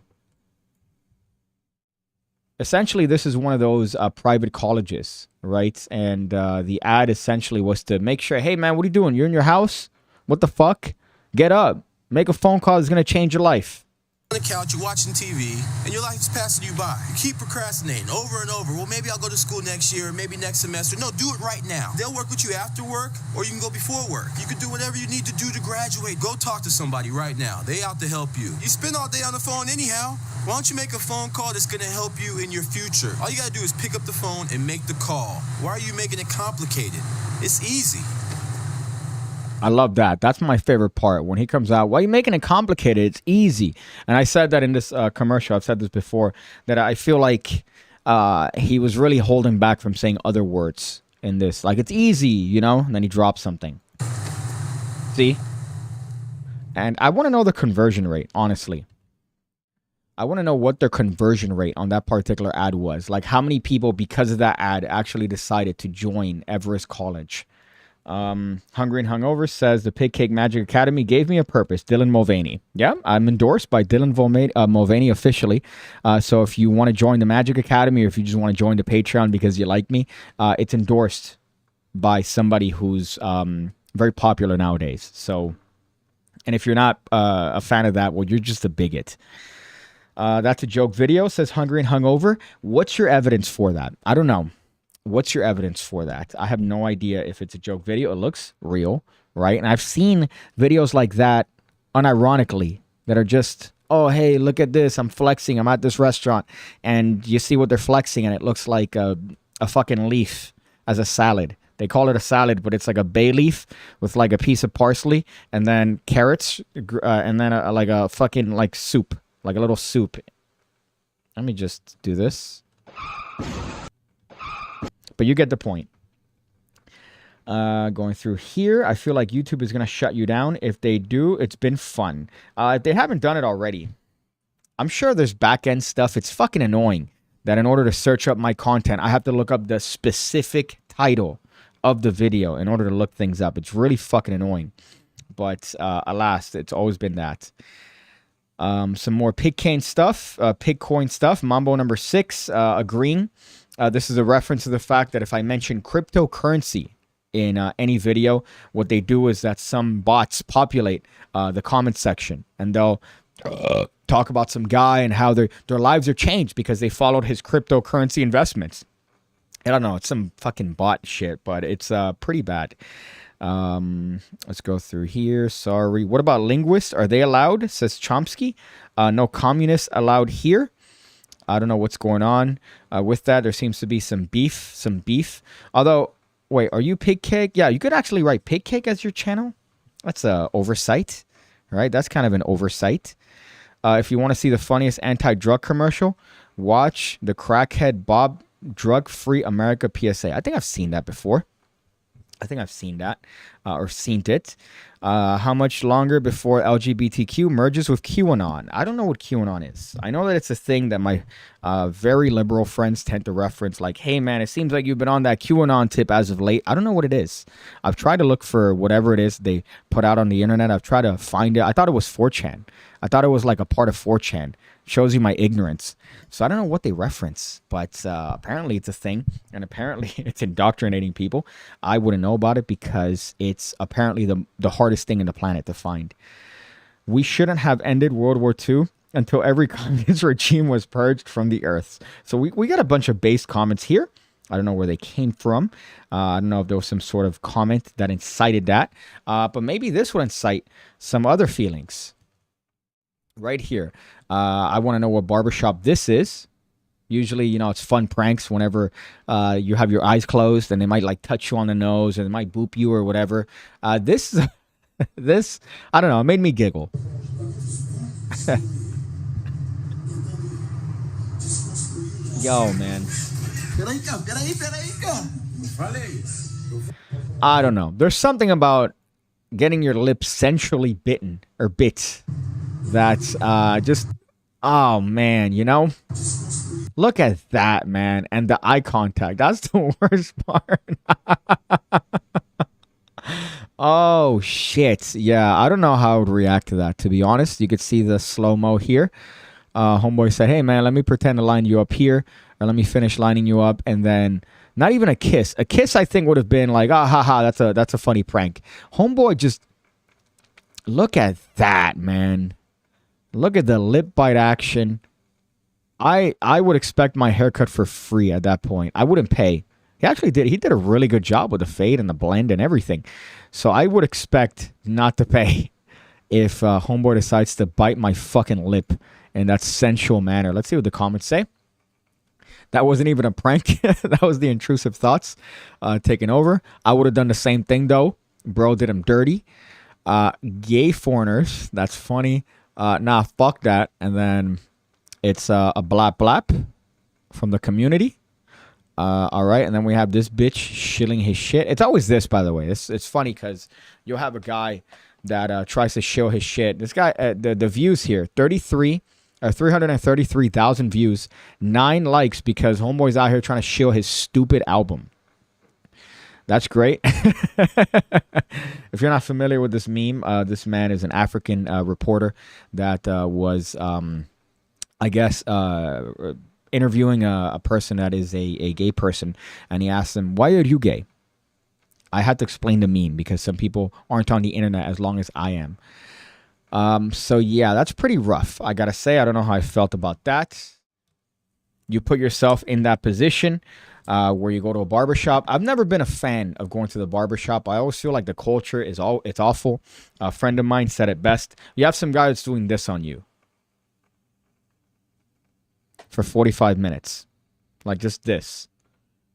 Essentially, this is one of those private colleges, right? And the ad essentially was to make sure, hey, man, what are you doing? You're in your house? What the fuck? Get up. Make a phone call. It's going to change your life. On the couch, you're watching TV, and your life's passing you by. You keep procrastinating over and over. Well, maybe I'll go to school next year, maybe next semester. No, do it right now. They'll work with you after work, or you can go before work. You can do whatever you need to do to graduate. Go talk to somebody right now. They out to help you. You spend all day on the phone anyhow. Why don't you make a phone call that's going to help you in your future? All you got to do is pick up the phone and make the call. Why are you making it complicated? It's easy. I love that. That's my favorite part. When he comes out, why are you making it complicated? It's easy. And I said that in this commercial. I've said this before, that I feel like he was really holding back from saying other words in this. Like, it's easy, you know? And then he drops something. See? And I want to know the conversion rate, honestly. I want to know what their conversion rate on that particular ad was. Like, how many people, because of that ad, actually decided to join Everest College. Hungry and Hungover says the PigCake Magic Academy gave me a purpose. Dylan Mulvaney. Yeah, I'm endorsed by Dylan Mulvaney officially. So if you want to join the Magic Academy, or if you just want to join the Patreon because you like me, it's endorsed by somebody who's very popular nowadays. So, and if you're not a fan of that, well, you're just a bigot. That's a joke video, says Hungry and Hungover. What's your evidence for that? I don't know. What's your evidence for that? I have no idea if it's a joke video. It looks real, right? And I've seen videos like that unironically that are just, oh, hey, look at this. I'm flexing. I'm at this restaurant. And you see what they're flexing, and it looks like a fucking leaf as a salad. They call it a salad, but it's like a bay leaf with like a piece of parsley and then carrots and then like a fucking like soup, like a little soup. Let me just do this. But you get the point. Going through here, I feel like YouTube is going to shut you down. If they do, it's been fun. If they haven't done it already, I'm sure there's back-end stuff. It's fucking annoying that in order to search up my content, I have to look up the specific title of the video in order to look things up. It's really fucking annoying. But alas, it's always been that. Some more Pigcoin stuff. Mambo number 6, agreeing. This is a reference to the fact that if I mention cryptocurrency in any video, what they do is that some bots populate the comment section, and they'll talk about some guy and how their lives are changed because they followed his cryptocurrency investments. I don't know, it's some fucking bot shit, but it's pretty bad. Let's go through here. Sorry. What about linguists? Are they allowed? Says Chomsky. No communists allowed here. I don't know what's going on with that. There seems to be some beef. Although, wait, are you PigCake? Yeah, you could actually write PigCake as your channel. That's a oversight, right? That's kind of an oversight. If you want to see the funniest anti-drug commercial, watch the Crackhead Bob Drug-Free America PSA. I think I've seen that before. Or seen it. How much longer before LGBTQ merges with QAnon? I don't know what QAnon is. I know that it's a thing that my very liberal friends tend to reference, like, hey, man, it seems like you've been on that QAnon tip as of late. I don't know what it is. I've tried to look for whatever it is they put out on the internet. I've tried to find it. I thought it was 4chan. I thought it was like a part of 4chan. Shows you my ignorance. So I don't know what they reference, but apparently it's a thing, and apparently it's indoctrinating people. I wouldn't know about it because it's apparently the hardest thing in the planet to find. We shouldn't have ended World War II until every communist regime was purged from the earth. So we got a bunch of base comments here. I don't know where they came from. I don't know if there was some sort of comment that incited that, but maybe this would incite some other feelings. Right here. I want to know what barbershop this is. Usually, you know, it's fun pranks whenever you have your eyes closed and they might like touch you on the nose and they might boop you or whatever. This, I don't know, it made me giggle. Yo, man. I don't know. There's something about getting your lips sensually bitten or bit. That's just, oh man, you know, look at that, man. And the eye contact, that's the worst part. Oh shit. Yeah, I don't know how I would react to that, to be honest. You could see the slow-mo here. Homeboy said, hey man, let me pretend to line you up here, or let me finish lining you up, and then not even a kiss. A kiss I think would have been like, ah, ha ha, that's a funny prank. Homeboy just, look at that, man. Look at the lip bite action. I would expect my haircut for free at that point. I wouldn't pay. He actually did. He did a really good job with the fade and the blend and everything. So I would expect not to pay if Homeboy decides to bite my fucking lip in that sensual manner. Let's see what the comments say. That wasn't even a prank. That was the intrusive thoughts taking over. I would have done the same thing, though. Bro did him dirty. Gay foreigners. That's funny. Nah, fuck that. And then it's a blap blap from the community. All right. And then we have this bitch shilling his shit. It's always this, by the way. It's funny because you'll have a guy that tries to shill his shit. This guy, the views here, 333,000 views, 9 likes because Homeboy's out here trying to shill his stupid album. That's great. If you're not familiar with this meme, this man is an African reporter that was, I guess, interviewing a person that is a gay person, and he asked them, "Why are you gay?" I had to explain the meme because some people aren't on the internet as long as I am. So yeah, that's pretty rough. I gotta say, I don't know how I felt about that. You put yourself in that position where you go to a barbershop. I've never been a fan of going to the barbershop. I always feel like the culture is it's awful. A friend of mine said it best. You have some guy that's doing this on you for 45 minutes. Like just this.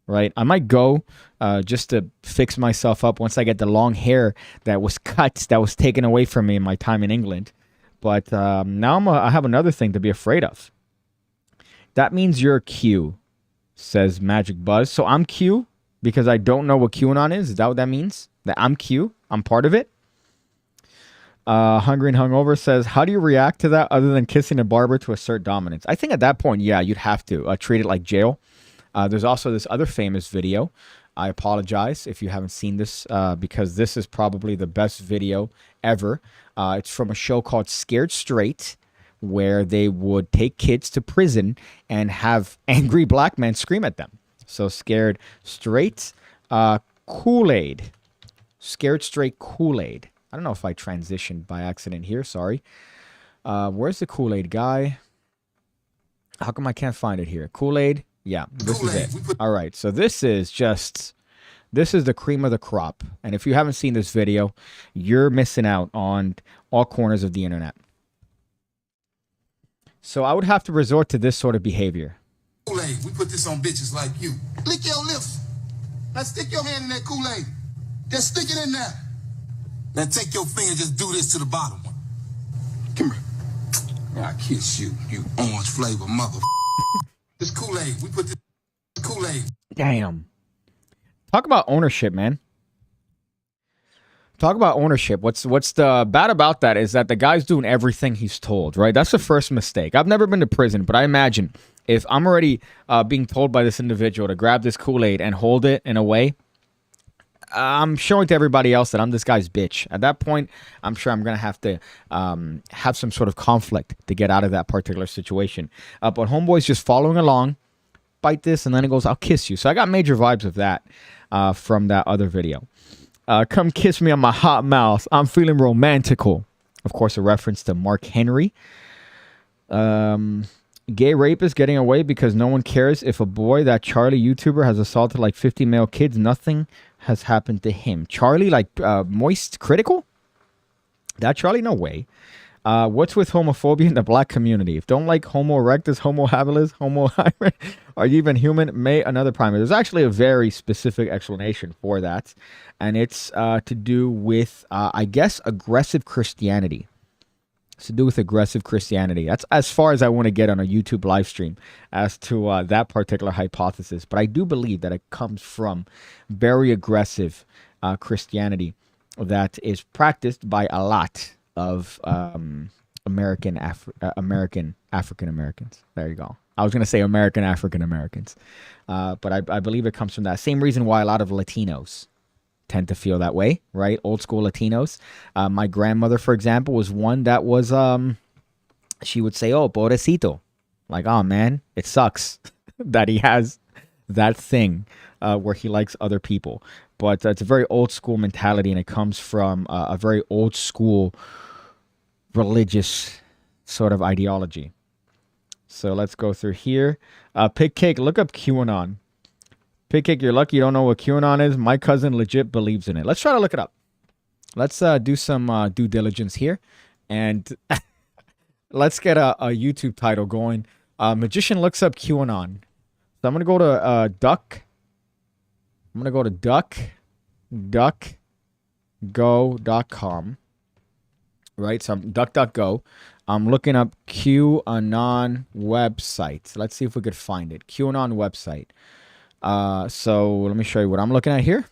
Right? I might go just to fix myself up once I get the long hair that was cut, that was taken away from me in my time in England. But now I have another thing to be afraid of. That means you're Q, says Magic Buzz. So I'm Q because I don't know what QAnon is. Is that what that means? That I'm Q? I'm part of it? Hungry and Hungover says, how do you react to that other than kissing a barber to assert dominance? I think at that point, yeah, you'd have to treat it like jail. There's also this other famous video. I apologize if you haven't seen this because this is probably the best video ever. It's from a show called Scared Straight, where they would take kids to prison and have angry black men scream at them. So Scared Straight Kool-Aid. Scared Straight Kool-Aid. I don't know if I transitioned by accident here. Sorry. Where's the Kool-Aid guy? How come I can't find it here? Kool-Aid. Yeah, this is it. All right, so this is the cream of the crop. And if you haven't seen this video, you're missing out on all corners of the internet. So I would have to resort to this sort of behavior. Kool-Aid, we put this on bitches like you. Lick your lips. Now stick your hand in that Kool-Aid. Just stick it in there. Now take your finger, just do this to the bottom one. Come here. I kiss you, you orange flavor mother. This Kool-Aid. We put this Kool-Aid. Damn. Talk about ownership, man. Talk about ownership. What's the bad about that is that the guy's doing everything he's told, right? That's the first mistake. I've never been to prison, but I imagine if I'm already being told by this individual to grab this Kool-Aid and hold it in a way, I'm showing to everybody else that I'm this guy's bitch. At that point, I'm sure I'm going to have to have some sort of conflict to get out of that particular situation. But homeboy's just following along, bite this, and then it goes, I'll kiss you. So I got major vibes of that from that other video. Come kiss me on my hot mouth. I'm feeling romantical. Of course, a reference to Mark Henry. Gay rapist getting away because no one cares if a boy, that Charlie YouTuber, has assaulted like 50 male kids. Nothing has happened to him. Charlie, like moist critical? That Charlie? No way. What's with homophobia in the black community? If don't like Homo erectus, Homo habilis, Homo hybrid, are you even human? May another primate. There's actually a very specific explanation for that. And it's to do with, I guess, aggressive Christianity. It's to do with aggressive Christianity. That's as far as I want to get on a YouTube live stream as to that particular hypothesis. But I do believe that it comes from very aggressive Christianity that is practiced by a lot of African Americans. There you go. I was going to say American African Americans. But I believe it comes from that. Same reason why a lot of Latinos tend to feel that way, right? Old school Latinos. My grandmother, for example, was one that was, she would say, oh, pobrecito. Like, oh, man, it sucks that he has that thing where he likes other people. But it's a very old school mentality, and it comes from a very old school religious sort of ideology. So let's go through here. PigCake, look up QAnon. PigCake, you're lucky you don't know what QAnon is. My cousin legit believes in it. Let's try to look it up. Let's do some due diligence here. And let's get a YouTube title going. Magician looks up QAnon. So I'm going to go to duck. I'm going to go to duckgo.com. Right? So I'm DuckDuckGo. I'm looking up QAnon website. Let's see if we could find it. QAnon website. So let me show you what I'm looking at here.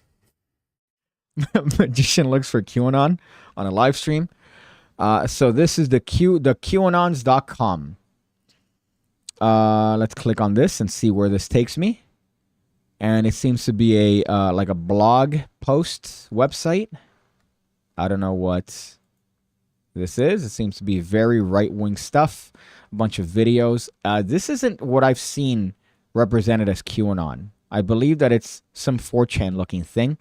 Magician looks for QAnon on a live stream. So this is the QAnons.com. Let's click on this and see where this takes me. and it seems to be a like a blog post website. I don't know what this is. It seems to be very right-wing stuff. A bunch of videos. This isn't what I've seen represented as QAnon. I believe that it's some 4chan looking thing.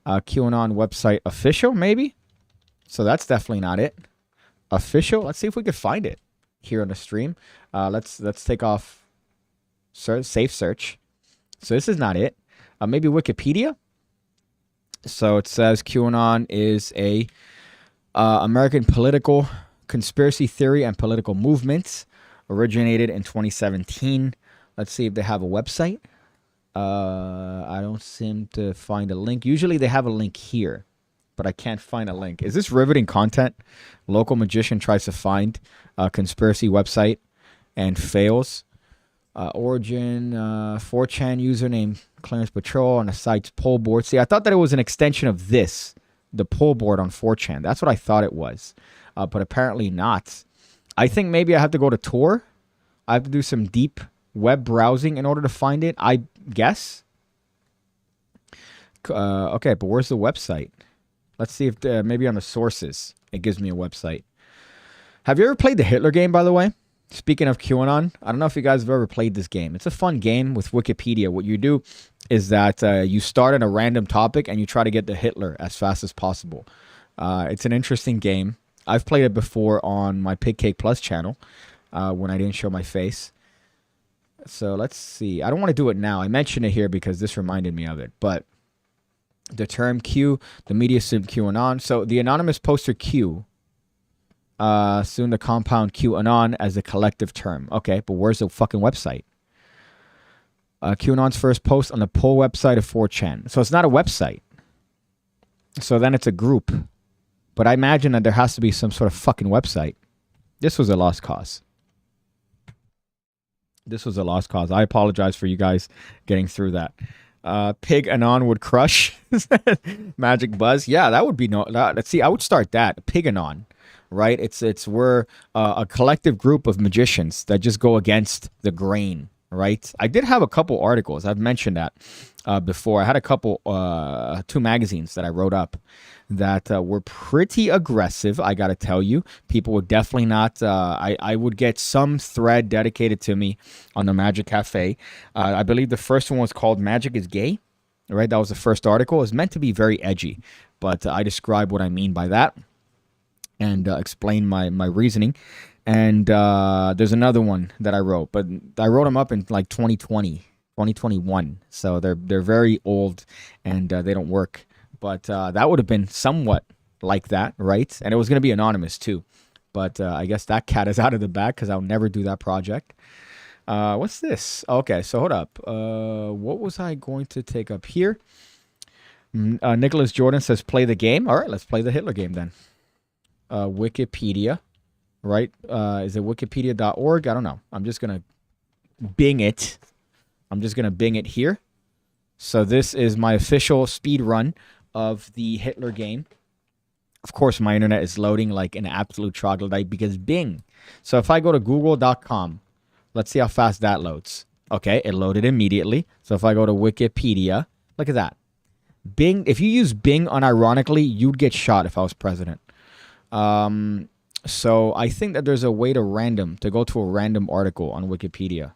QAnon website official, maybe. So that's definitely not it. Official. Let's see if we could find it here on the stream. Let's take off safe search. So this is not it. Maybe Wikipedia. So it says QAnon is a American political conspiracy theory and political movement, originated in 2017. Let's see if they have a website. I don't seem to find a link. Usually they have a link here, but I can't find a link. Is this riveting content? Local magician tries to find a conspiracy website and fails. Origin, 4chan username Clearance Patrol on the site's poll board. See, I thought that it was an extension of this, the poll board on 4chan. That's what I thought it was, but apparently not. I think maybe I have to go to Tor. I have to do some deep web browsing in order to find it, I guess. Okay, but where's the website? Let's see if maybe on the sources it gives me a website. Have you ever played the Hitler game, by the way? Speaking of QAnon, I don't know if you guys have ever played this game. It's a fun game with Wikipedia. What you do is that you start on a random topic and you try to get to Hitler as fast as possible. It's an interesting game. I've played it before on my PigCake Plus channel when I didn't show my face. So let's see. I don't want to do it now. I mentioned it here because this reminded me of it. But the term Q, the media assumed QAnon. So the anonymous poster Q, soon the compound QAnon as a collective term. Okay, but where's the fucking website? QAnon's first post on the poll website of 4chan. So it's not a website. So then it's a group. But I imagine that there has to be some sort of fucking website. This was a lost cause. This was a lost cause. I apologize for you guys getting through that. Pig Anon would crush. Magic Buzz. Yeah, that would be no. Let's see. I would start that. Pig Anon, right? We're a collective group of magicians that just go against the grain, right? I did have a couple articles. I've mentioned that before. I had a couple, 2 magazines that I wrote up that were pretty aggressive, I gotta tell you. People would definitely not, I would get some thread dedicated to me on the Magic Cafe. I believe the first one was called Magic is Gay, right? That was the first article. It was meant to be very edgy, but I describe what I mean by that and explain my reasoning. And there's another one that I wrote, but I wrote them up in like 2020, 2021. So they're very old and they don't work. But that would have been somewhat like that, right? And it was going to be anonymous too. But I guess that cat is out of the bag because I'll never do that project. What's this? Okay, so hold up. What was I going to take up here? Nicholas Jordan says, play the game. All right, let's play the Hitler game then. Wikipedia, right? Is it wikipedia.org? I don't know. I'm just going to Bing it. I'm just going to Bing it here. So this is my official speed run of the Hitler game. Of course, my internet is loading like an absolute troglodyte because Bing. So if I go to google.com, let's see how fast that loads. Okay, it loaded immediately. So if I go to Wikipedia, look at that. Bing, if you use Bing unironically, you'd get shot if I was president. So I think that there's a way to go to a random article on Wikipedia.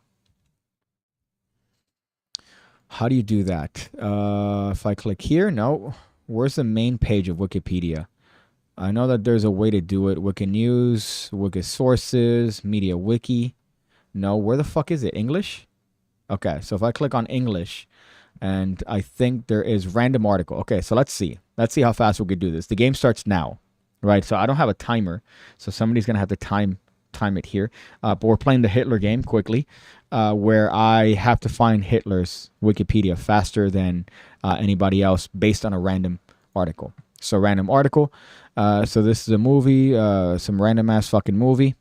How do you do that? If I click here, no. Where's the main page of Wikipedia? I know that there's a way to do it. Wiki News, Wiki Sources, Media Wiki. No, where the fuck is it? English? Okay, so if I click on English, and I think there is random article. Okay, so let's see. Let's see how fast we could do this. The game starts now, right? So I don't have a timer, so somebody's going to have to time it here. But we're playing the Hitler game quickly, where I have to find Hitler's Wikipedia faster than anybody else based on a random article. So random article. So this is a movie, some random ass fucking movie.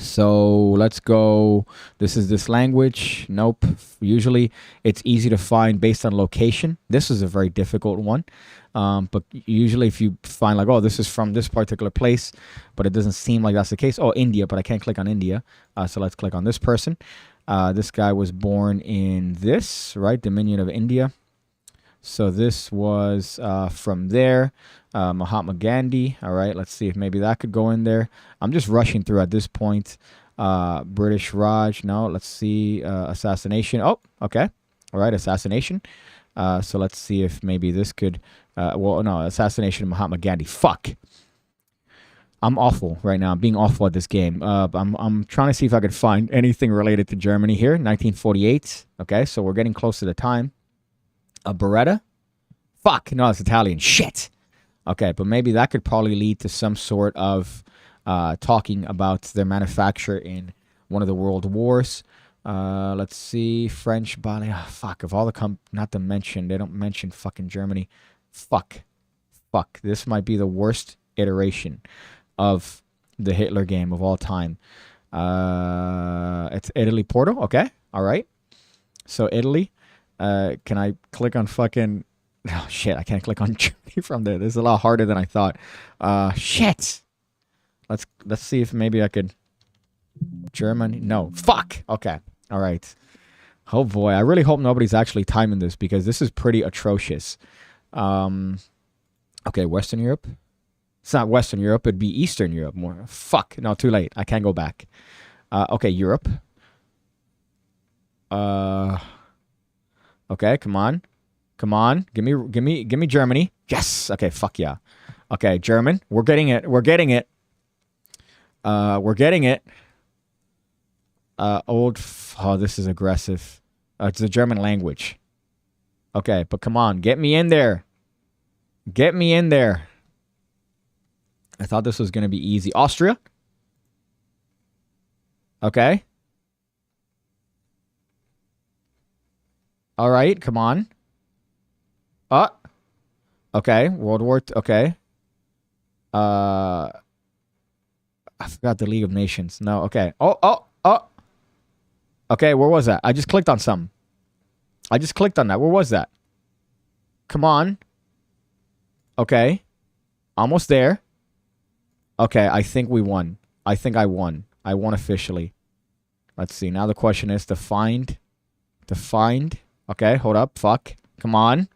So let's go. This is this language. Nope. Usually it's easy to find based on location. This is a very difficult one. But usually if you find like, oh, this is from this particular place, but it doesn't seem like that's the case. Oh, India, but I can't click on India. So let's click on this person. This guy was born in this, right? Dominion of India. So this was from there. Mahatma Gandhi. All right, let's see if maybe that could go in there. I'm just rushing through at this point. British Raj. No, let's see. Assassination. Oh, okay. All right, assassination. So let's see if maybe this could. Well, no, assassination of Mahatma Gandhi. Fuck. I'm awful right now. I'm being awful at this game. I'm trying to see if I could find anything related to Germany here. 1948. Okay, so we're getting close to the time. A Beretta? Fuck. No, it's Italian. Shit. Okay, but maybe that could probably lead to some sort of talking about their manufacture in one of the world wars. Let's see. French body. Oh, fuck. Of all the not to mention, they don't mention fucking Germany. Fuck. Fuck. This might be the worst iteration of the Hitler game of all time. It's Italy, Porto. Okay. All right. So Italy. Can I click on fucking... Oh, shit. I can't click on Germany from there. This is a lot harder than I thought. Shit. Let's see if maybe I could... Germany? No. Fuck. Okay. All right. Oh, boy. I really hope nobody's actually timing this because this is pretty atrocious. Okay, Western Europe. It's not Western Europe. It'd be Eastern Europe more. Fuck. No, too late. I can't go back. Okay, Europe. Okay, come on. Come on. Give me Germany. Yes. Okay, fuck yeah. Okay, German. We're getting it. We're getting it. We're getting it. Oh, this is aggressive. It's the German language. Okay, but come on. Get me in there. Get me in there. I thought this was going to be easy. Austria? Okay. All right, come on. Okay, World War okay. I forgot the League of Nations. No, okay. Oh. Okay, where was that? I just clicked on something. I just clicked on that. Where was that? Come on. Okay. Almost there. Okay, I think we won. I think I won. I won officially. Let's see. Now the question is to find. Okay, hold up. Fuck. Come on.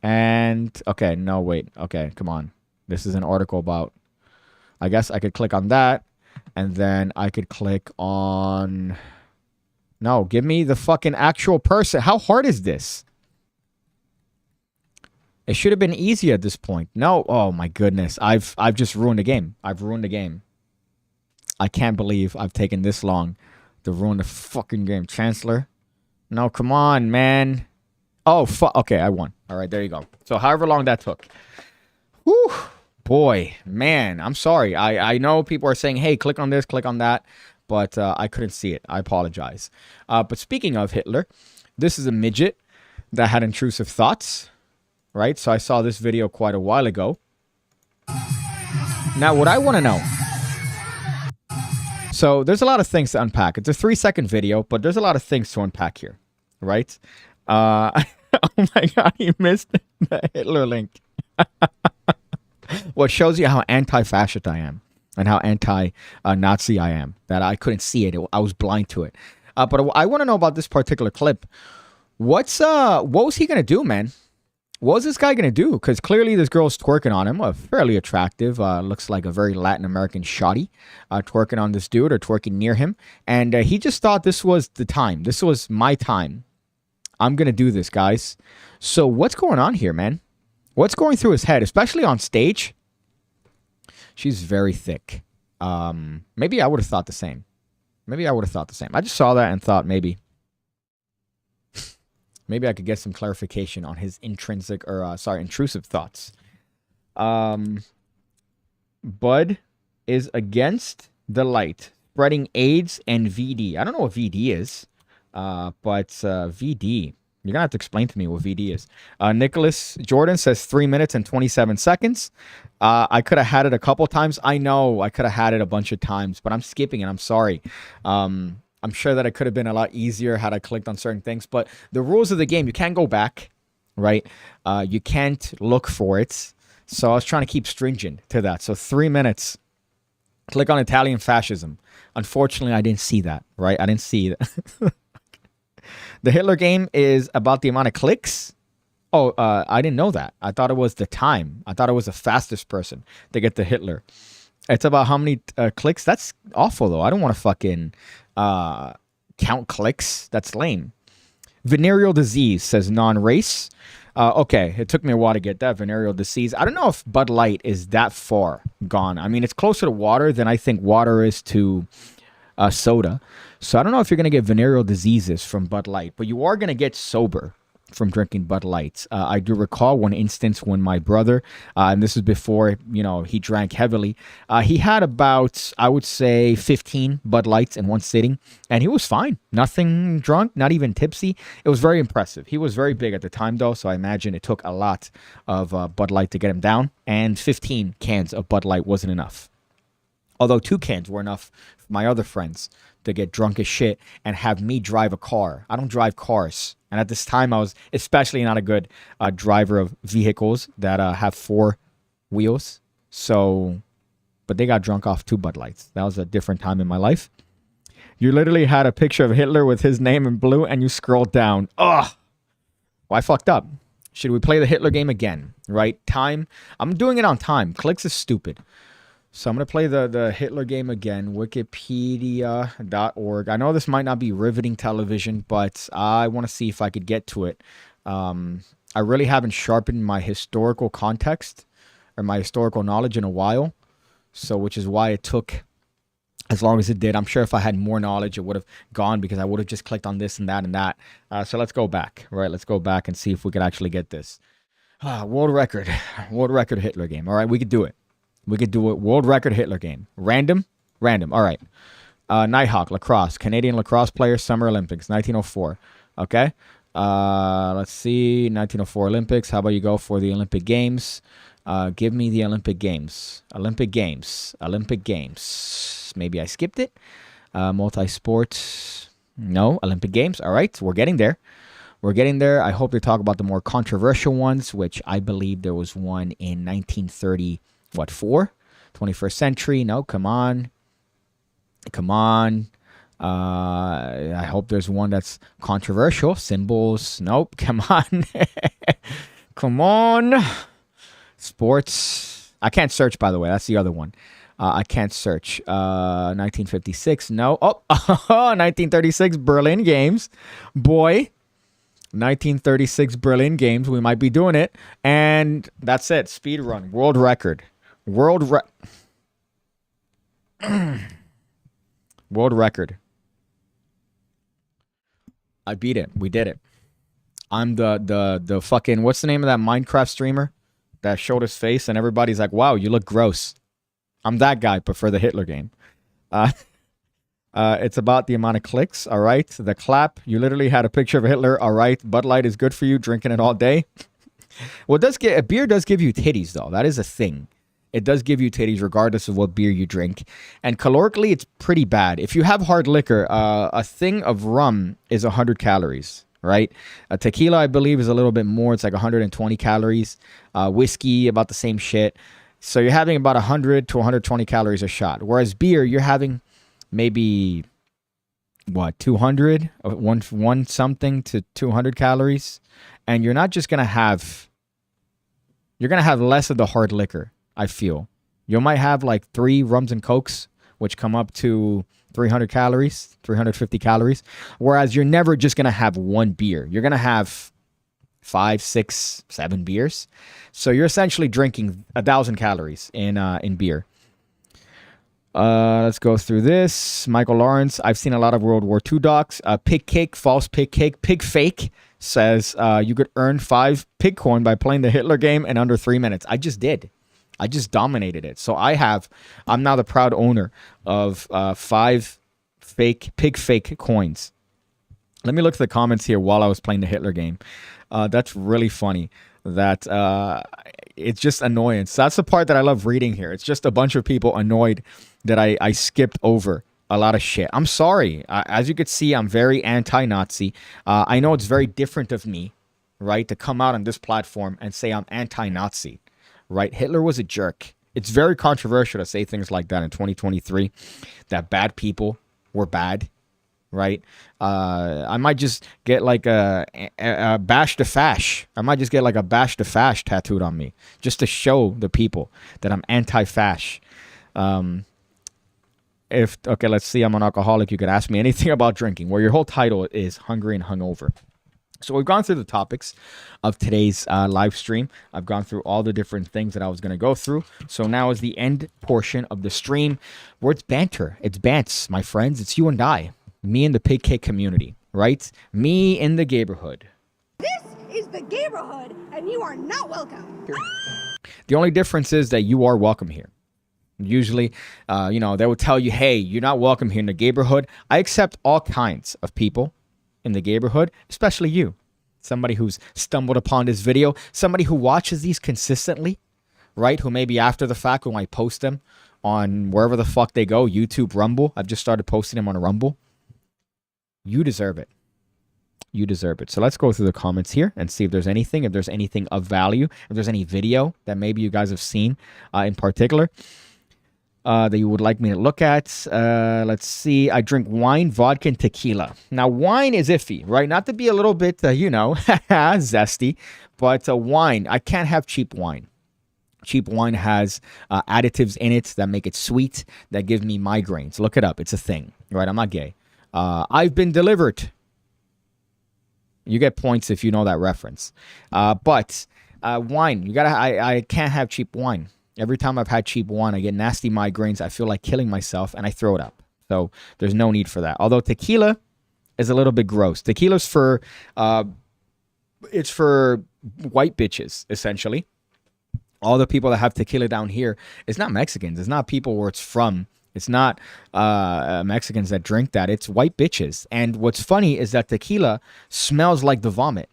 And, okay, no, wait. Okay, come on. This is an article about... I guess I could click on that. And then I could click on... No, give me the fucking actual person. How hard is this? It should have been easy at this point. No. Oh, my goodness. I've just ruined the game. I've ruined the game. I can't believe I've taken this long to ruin the fucking game. Chancellor? No, come on, man. Oh, fuck. Okay, I won. All right, there you go. So however long that took. Whew. Boy, man, I'm sorry. I know people are saying, hey, click on this, click on that. But I couldn't see it. I apologize. But speaking of Hitler, this is a midget that had intrusive thoughts. Right? So I saw this video quite a while ago. Now, what I want to know. So there's a lot of things to unpack. It's a 3-second video, but there's a lot of things to unpack here. Right? Oh my God, he missed the Hitler link. Well, it shows you how anti-fascist I am and how anti-Nazi I am. That I couldn't see it. I was blind to it. But I want to know about this particular clip. What was he going to do, man? What was this guy going to do? Because clearly this girl's twerking on him. Fairly attractive. Looks like a very Latin American shawty. Twerking on this dude or twerking near him. And he just thought this was the time. This was my time. I'm going to do this, guys. So what's going on here, man? What's going through his head, especially on stage? She's very thick. Maybe I would have thought the same. I just saw that and thought maybe I could get some clarification on his intrusive thoughts. Bud is against the light, spreading AIDS and VD. I don't know what VD is, but VD. You're gonna have to explain to me what VD is. Nicholas Jordan says 3 minutes and 27 seconds. I could have had it a couple times. I know I could have had it a bunch of times, but I'm skipping it. I'm sorry. I'm sure that it could have been a lot easier had I clicked on certain things. But the rules of the game, you can't go back, right? You can't look for it. So I was trying to keep stringent to that. So 3 minutes. Click on Italian fascism. Unfortunately, I didn't see that, right? I didn't see that. The Hitler game is about the amount of clicks. Oh, I didn't know that. I thought it was the time. I thought it was the fastest person to get the Hitler. It's about how many clicks. That's awful, though. I don't want to fucking count clicks. That's lame. Venereal disease says non-race. Okay, it took me a while to get that. Venereal disease. I don't know if Bud Light is that far gone. I mean, it's closer to water than I think water is to soda. So I don't know if you're going to get venereal diseases from Bud Light, but you are going to get sober from drinking Bud Lights. I do recall one instance when my brother, and this is before, he drank heavily, he had about, I would say, 15 Bud Lights in one sitting, and he was fine. Nothing drunk, not even tipsy. It was very impressive. He was very big at the time, though, so I imagine it took a lot of Bud Light to get him down, and 15 cans of Bud Light wasn't enough. Although 2 cans were enough for my other friends to get drunk as shit and have me drive a car. I don't drive cars. And at this time, I was especially not a good driver of vehicles that have 4 wheels. So, but they got drunk off 2 Bud Lights. That was a different time in my life. You literally had a picture of Hitler with his name in blue and you scrolled down. Ugh. Well, I fucked up. Should we play the Hitler game again? Right? Time. I'm doing it on time. Clicks is stupid. So I'm going to play the Hitler game again, wikipedia.org. I know this might not be riveting television, but I want to see if I could get to it. I really haven't sharpened my historical context or my historical knowledge in a while, so which is why it took as long as it did. I'm sure if I had more knowledge, it would have gone because I would have just clicked on this and that and that. So let's go back, right? Let's go back and see if we could actually get this. World record Hitler game. All right, we could do it. We could do it. World record Hitler game. Random. All right. Nighthawk, lacrosse. Canadian lacrosse player, Summer Olympics, 1904. Okay. Let's see. 1904 Olympics. How about you go for the Olympic Games? Give me the Olympic Games. Olympic Games. Maybe I skipped it. Multi-sports. No. Olympic Games. All right. We're getting there. I hope they talk about the more controversial ones, which I believe there was one in 1930. What, 4? 21st century? No, come on. I hope there's one that's controversial. Symbols? Nope, come on. Come on. Sports. I can't search, by the way. That's the other one. I can't search. 1956? No. Oh, 1936 Berlin Games. Boy. 1936 Berlin Games. We might be doing it. And that's it. Speed run. World record. World record. I beat it. We did it. I'm the fucking, what's the name of that Minecraft streamer that showed his face and everybody's like, wow, you look gross. I'm that guy, but for the Hitler game. It's about the amount of clicks. All right. The clap. You literally had a picture of Hitler. All right. Bud Light is good for you. Drinking it all day. Well, a beer does give you titties, though. That is a thing. It does give you titties regardless of what beer you drink. And calorically, it's pretty bad. If you have hard liquor, a thing of rum is 100 calories, right? A tequila, I believe, is a little bit more. It's like 120 calories. Whiskey, about the same shit. So you're having about 100 to 120 calories a shot. Whereas beer, you're having maybe, 200? One something to 200 calories. And you're not just going to have... You're going to have less of the hard liquor. I feel you might have like 3 rums and cokes, which come up to 300 calories, 350 calories. Whereas you're never just going to have one beer. You're going to have 5, 6, 7 beers. So you're essentially drinking 1,000 calories in beer. Let's go through this. Michael Lawrence. I've seen a lot of World War II docs. PigCake, false PigCake, PigFake says you could earn 5 pig coin by playing the Hitler game in under 3 minutes. I just did. I just dominated it. So I'm now the proud owner of 5 pig fake coins. Let me look at the comments here while I was playing the Hitler game. That's really funny. That it's just annoyance. That's the part that I love reading here. It's just a bunch of people annoyed that I skipped over a lot of shit. I'm sorry. As you could see, I'm very anti-Nazi. I know it's very different of me, right, to come out on this platform and say I'm anti-Nazi, right? Hitler was a jerk. It's very controversial to say things like that in 2023, that bad people were bad, right? I might just get like a bash the fash. I might just get like a bash the fash tattooed on me just to show the people that I'm anti-fash. Okay, let's see, I'm an alcoholic. You could ask me anything about drinking, where your whole title is Hungry and Hungover. So we've gone through the topics of today's live stream. I've gone through all the different things that I was going to go through. So now is the end portion of the stream where it's banter. It's bants, my friends. It's you and I. Me and the PigCake community, right? Me in the neighborhood. This is the neighborhood, and you are not welcome. The only difference is that you are welcome here. Usually, they would tell you, hey, you're not welcome here in the neighborhood. I accept all kinds of people in the neighborhood, especially you. Somebody who's stumbled upon this video, somebody who watches these consistently, right? Who maybe after the fact when I post them on wherever the fuck they go, YouTube, Rumble. I've just started posting them on Rumble. You deserve it. You deserve it. So let's go through the comments here and see if there's anything of value, if there's any video that maybe you guys have seen in particular that you would like me to look at. Let's see. I drink wine, vodka, and tequila. Now, wine is iffy, right? Not to be a little bit, zesty, but wine. I can't have cheap wine. Cheap wine has additives in it that make it sweet, that give me migraines. Look it up. It's a thing, right? I'm not gay. I've been delivered. You get points if you know that reference. But wine, I can't have cheap wine. Every time I've had cheap wine, I get nasty migraines. I feel like killing myself and I throw it up. So there's no need for that. Although tequila is a little bit gross. Tequila's it's for white bitches, essentially. All the people that have tequila down here, it's not Mexicans. It's not people where it's from. It's not Mexicans that drink that. It's white bitches. And what's funny is that tequila smells like the vomit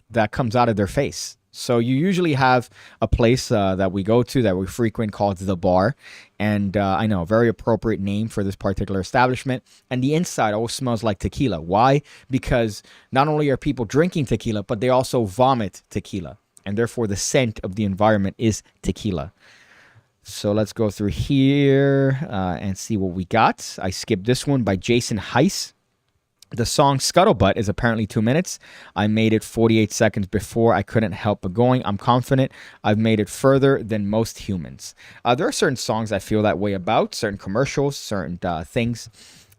that comes out of their face. So you usually have a place that we go to, that we frequent, called The Bar. And I know, very appropriate name for this particular establishment. And the inside always smells like tequila. Why? Because not only are people drinking tequila, but they also vomit tequila. And therefore the scent of the environment is tequila. So let's go through here and see what we got. I skipped this one by Jason Heiss. The song Scuttlebutt is apparently 2 minutes. I made it 48 seconds before. I couldn't help but going. I'm confident I've made it further than most humans. There are certain songs I feel that way about, certain commercials, certain things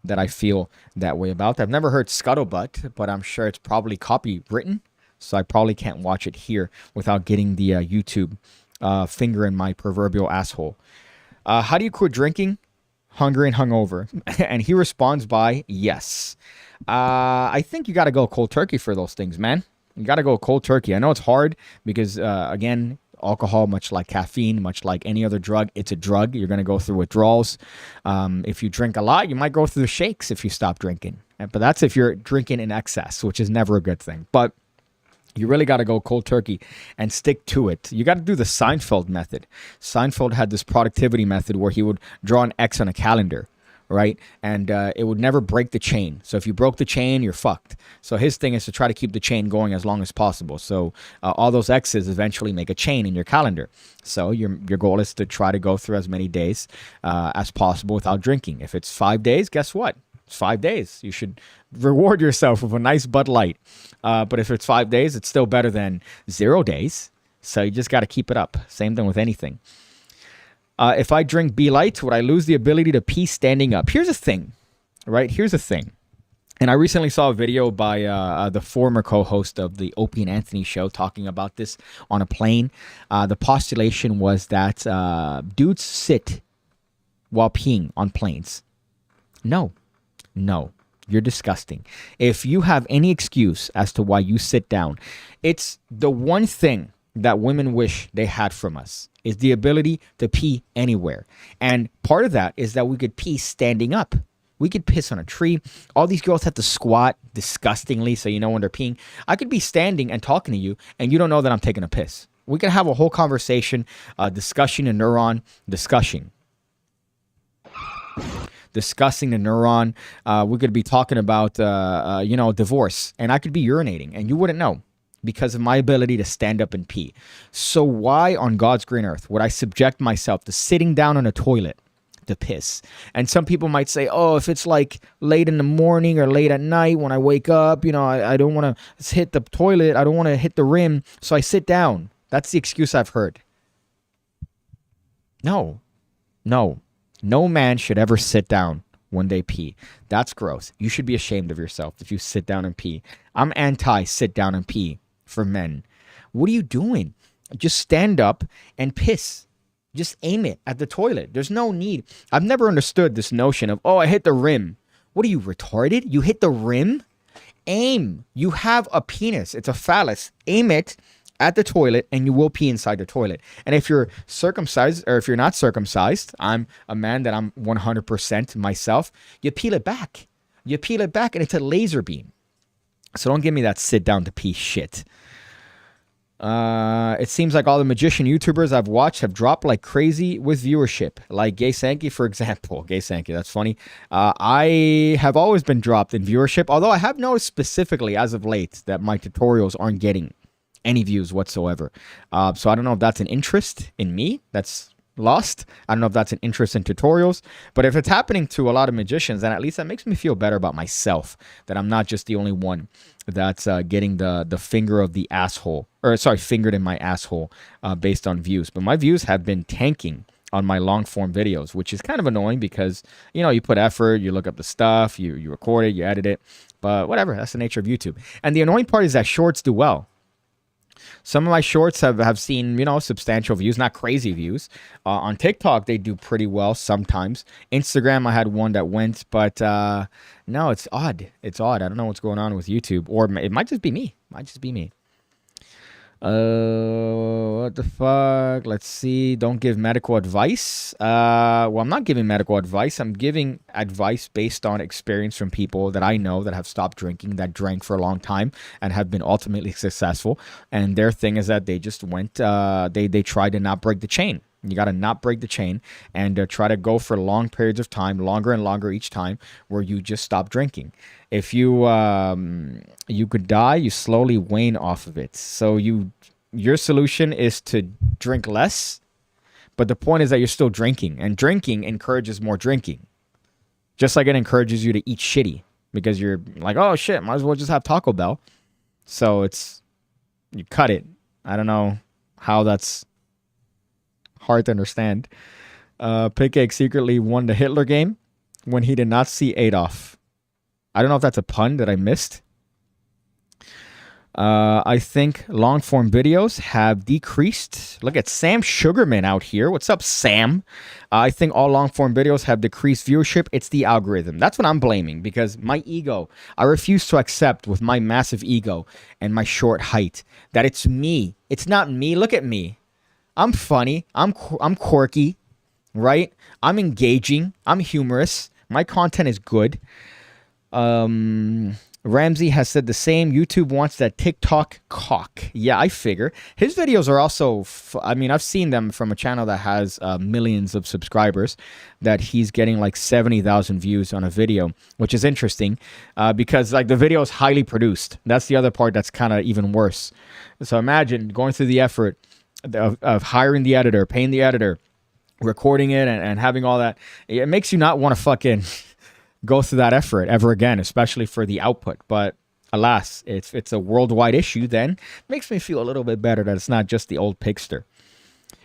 that I feel that way about. I've never heard Scuttlebutt, but I'm sure it's probably copywritten, so I probably can't watch it here without getting the YouTube finger in my proverbial asshole. How do you quit drinking? Hungry and hungover. And he responds by yes. I think you got to go cold turkey for those things, man. You got to go cold turkey. I know it's hard because, again, alcohol, much like caffeine, much like any other drug, it's a drug. You're going to go through withdrawals. If you drink a lot, you might go through the shakes if you stop drinking. But that's if you're drinking in excess, which is never a good thing. But you really got to go cold turkey and stick to it. You got to do the Seinfeld method. Seinfeld had this productivity method where he would draw an X on a calendar, right? And it would never break the chain. So if you broke the chain, you're fucked. So his thing is to try to keep the chain going as long as possible. So all those X's eventually make a chain in your calendar. So your goal is to try to go through as many days as possible without drinking. If it's 5 days, guess what? 5 days. You should reward yourself with a nice Bud Light. But if it's 5 days, it's still better than 0 days. So you just got to keep it up. Same thing with anything. If I drink Be Light, would I lose the ability to pee standing up? Here's a thing, right? Here's the thing. And I recently saw a video by the former co-host of the Opie and Anthony show talking about this on a plane. The postulation was that dudes sit while peeing on planes. No, you're disgusting. If you have any excuse as to why you sit down, it's the one thing that women wish they had from us is the ability to pee anywhere. And part of that is that we could pee standing up. We could piss on a tree. All these girls have to squat disgustingly so you know when they're peeing. I could be standing and talking to you, and you don't know that I'm taking a piss. We can have a whole conversation, discussion a neuron, discussing the neuron. We could be talking about, divorce, and I could be urinating, and you wouldn't know because of my ability to stand up and pee. So why on God's green earth would I subject myself to sitting down on a toilet to piss? And some people might say, oh, if it's like late in the morning or late at night when I wake up, I don't want to hit the toilet. I don't want to hit the rim. So I sit down. That's the excuse I've heard. No man should ever sit down when they pee. That's gross. You should be ashamed of yourself if you sit down and pee. I'm anti sit down and pee for men. What are you doing? Just stand up and piss. Just aim it at the toilet. There's no need. I've never understood this notion of, oh, I hit the rim. What are you, retarded? You hit the rim? Aim. You have a penis. It's a phallus. Aim it at the toilet and you will pee inside the toilet. And if you're circumcised or if you're not circumcised, I'm a man that I'm 100% myself, you peel it back. You peel it back and it's a laser beam. So don't give me that sit down to pee shit. It seems like all the magician YouTubers I've watched have dropped like crazy with viewership. Like Gay Sankey, for example. Gay Sankey, that's funny. I have always been dropped in viewership, although I have noticed specifically as of late that my tutorials aren't getting any views whatsoever. So I don't know if that's an interest in me that's lost. I don't know if that's an interest in tutorials. But if it's happening to a lot of magicians, then at least that makes me feel better about myself, that I'm not just the only one that's getting the finger of the asshole, or sorry, fingered in my asshole based on views. But my views have been tanking on my long form videos, which is kind of annoying because, you put effort, you look up the stuff, you record it, you edit it, but whatever, that's the nature of YouTube. And the annoying part is that shorts do well. Some of my shorts have seen, substantial views, not crazy views. On TikTok, they do pretty well sometimes. Instagram, I had one that went, but no, it's odd. It's odd. I don't know what's going on with YouTube, or it might just be me. What the fuck? Let's see. Don't give medical advice. Well, I'm not giving medical advice. I'm giving advice based on experience from people that I know that have stopped drinking, that drank for a long time and have been ultimately successful. And their thing is that they just went, they tried to not break the chain. You got to not break the chain and try to go for long periods of time, longer and longer each time, where you just stop drinking. If you could die, you slowly wane off of it. So your solution is to drink less, but the point is that you're still drinking, and drinking encourages more drinking. Just like it encourages you to eat shitty because you're like, oh shit, might as well just have Taco Bell. So you cut it. I don't know how that's hard to understand. PigCake secretly won the Hitler game when he did not see Adolf. I don't know if that's a pun that I missed. I think long form videos have decreased. Look at Sam Sugarman out here. What's up, Sam? I think all long form videos have decreased viewership. It's the algorithm. That's what I'm blaming, because my ego, I refuse to accept with my massive ego and my short height that it's me. It's not me. Look at me. I'm funny. I'm quirky, right? I'm engaging. I'm humorous. My content is good. Ramsey has said the same. YouTube wants that TikTok cock. Yeah, I figure. His videos are also, I've seen them from a channel that has millions of subscribers, that he's getting like 70,000 views on a video, which is interesting because like the video is highly produced. That's the other part that's kind of even worse. So imagine going through the effort of hiring the editor, paying the editor, recording it and having all that. It makes you not want to fucking go through that effort ever again, especially for the output. But alas, it's a worldwide issue. Then makes me feel a little bit better that it's not just the old pigster.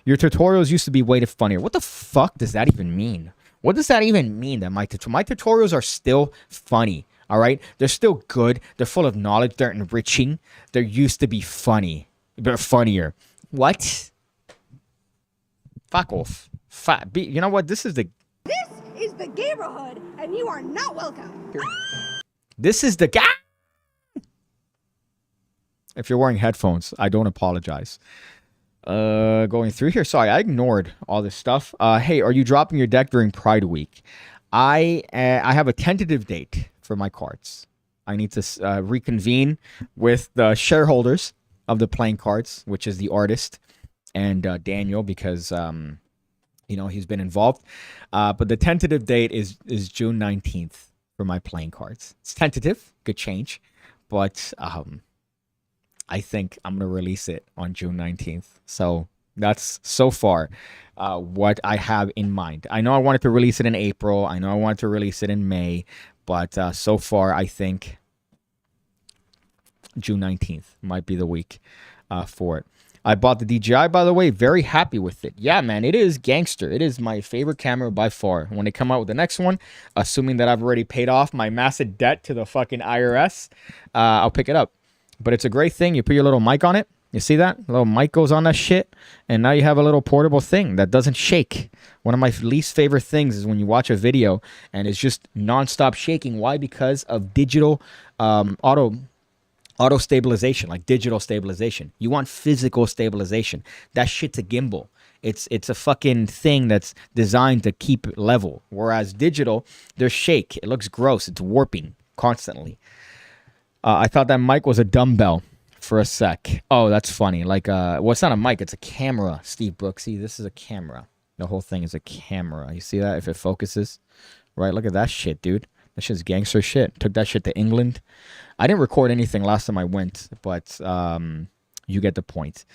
Your tutorials used to be way funnier. What the fuck does that even mean? What does that even mean that my tutorials are still funny? All right, they're still good. They're full of knowledge. They're enriching. They used to be funny. They're funnier. What? Fuck off. You know what? This is the neighborhood, and you are not welcome. This is the guy. If you're wearing headphones, I don't apologize. Going through here. Sorry, I ignored all this stuff. Hey, are you dropping your deck during Pride Week? I have a tentative date for my cards. I need to reconvene with the shareholders of the playing cards, which is the artist and Daniel, because he's been involved. But the tentative date is June 19th for my playing cards. It's tentative, could change, but I think I'm gonna release it on June 19th. So that's so far what I have in mind. I know I wanted to release it in April. I know I wanted to release it in May, but so far I think June 19th might be the week for it. I bought the DJI, by the way. Very happy with it. Yeah, man, it is gangster. It is my favorite camera by far. When they come out with the next one, assuming that I've already paid off my massive debt to the fucking IRS, I'll pick it up. But it's a great thing. You put your little mic on it. You see that? A little mic goes on that shit. And now you have a little portable thing that doesn't shake. One of my least favorite things is when you watch a video and it's just nonstop shaking. Why? Because of digital auto stabilization, like digital stabilization. You want physical stabilization. That shit's a gimbal. It's a fucking thing that's designed to keep it level. Whereas digital, there's shake. It looks gross. It's warping constantly. I thought that mic was a dumbbell for a sec. Oh, that's funny. Like, well, it's not a mic. It's a camera, Steve Brooks. See, this is a camera. The whole thing is a camera. You see that? If it focuses, right? Look at that shit, dude. That shit's gangster shit. Took that shit to England. I didn't record anything last time I went, but you get the point.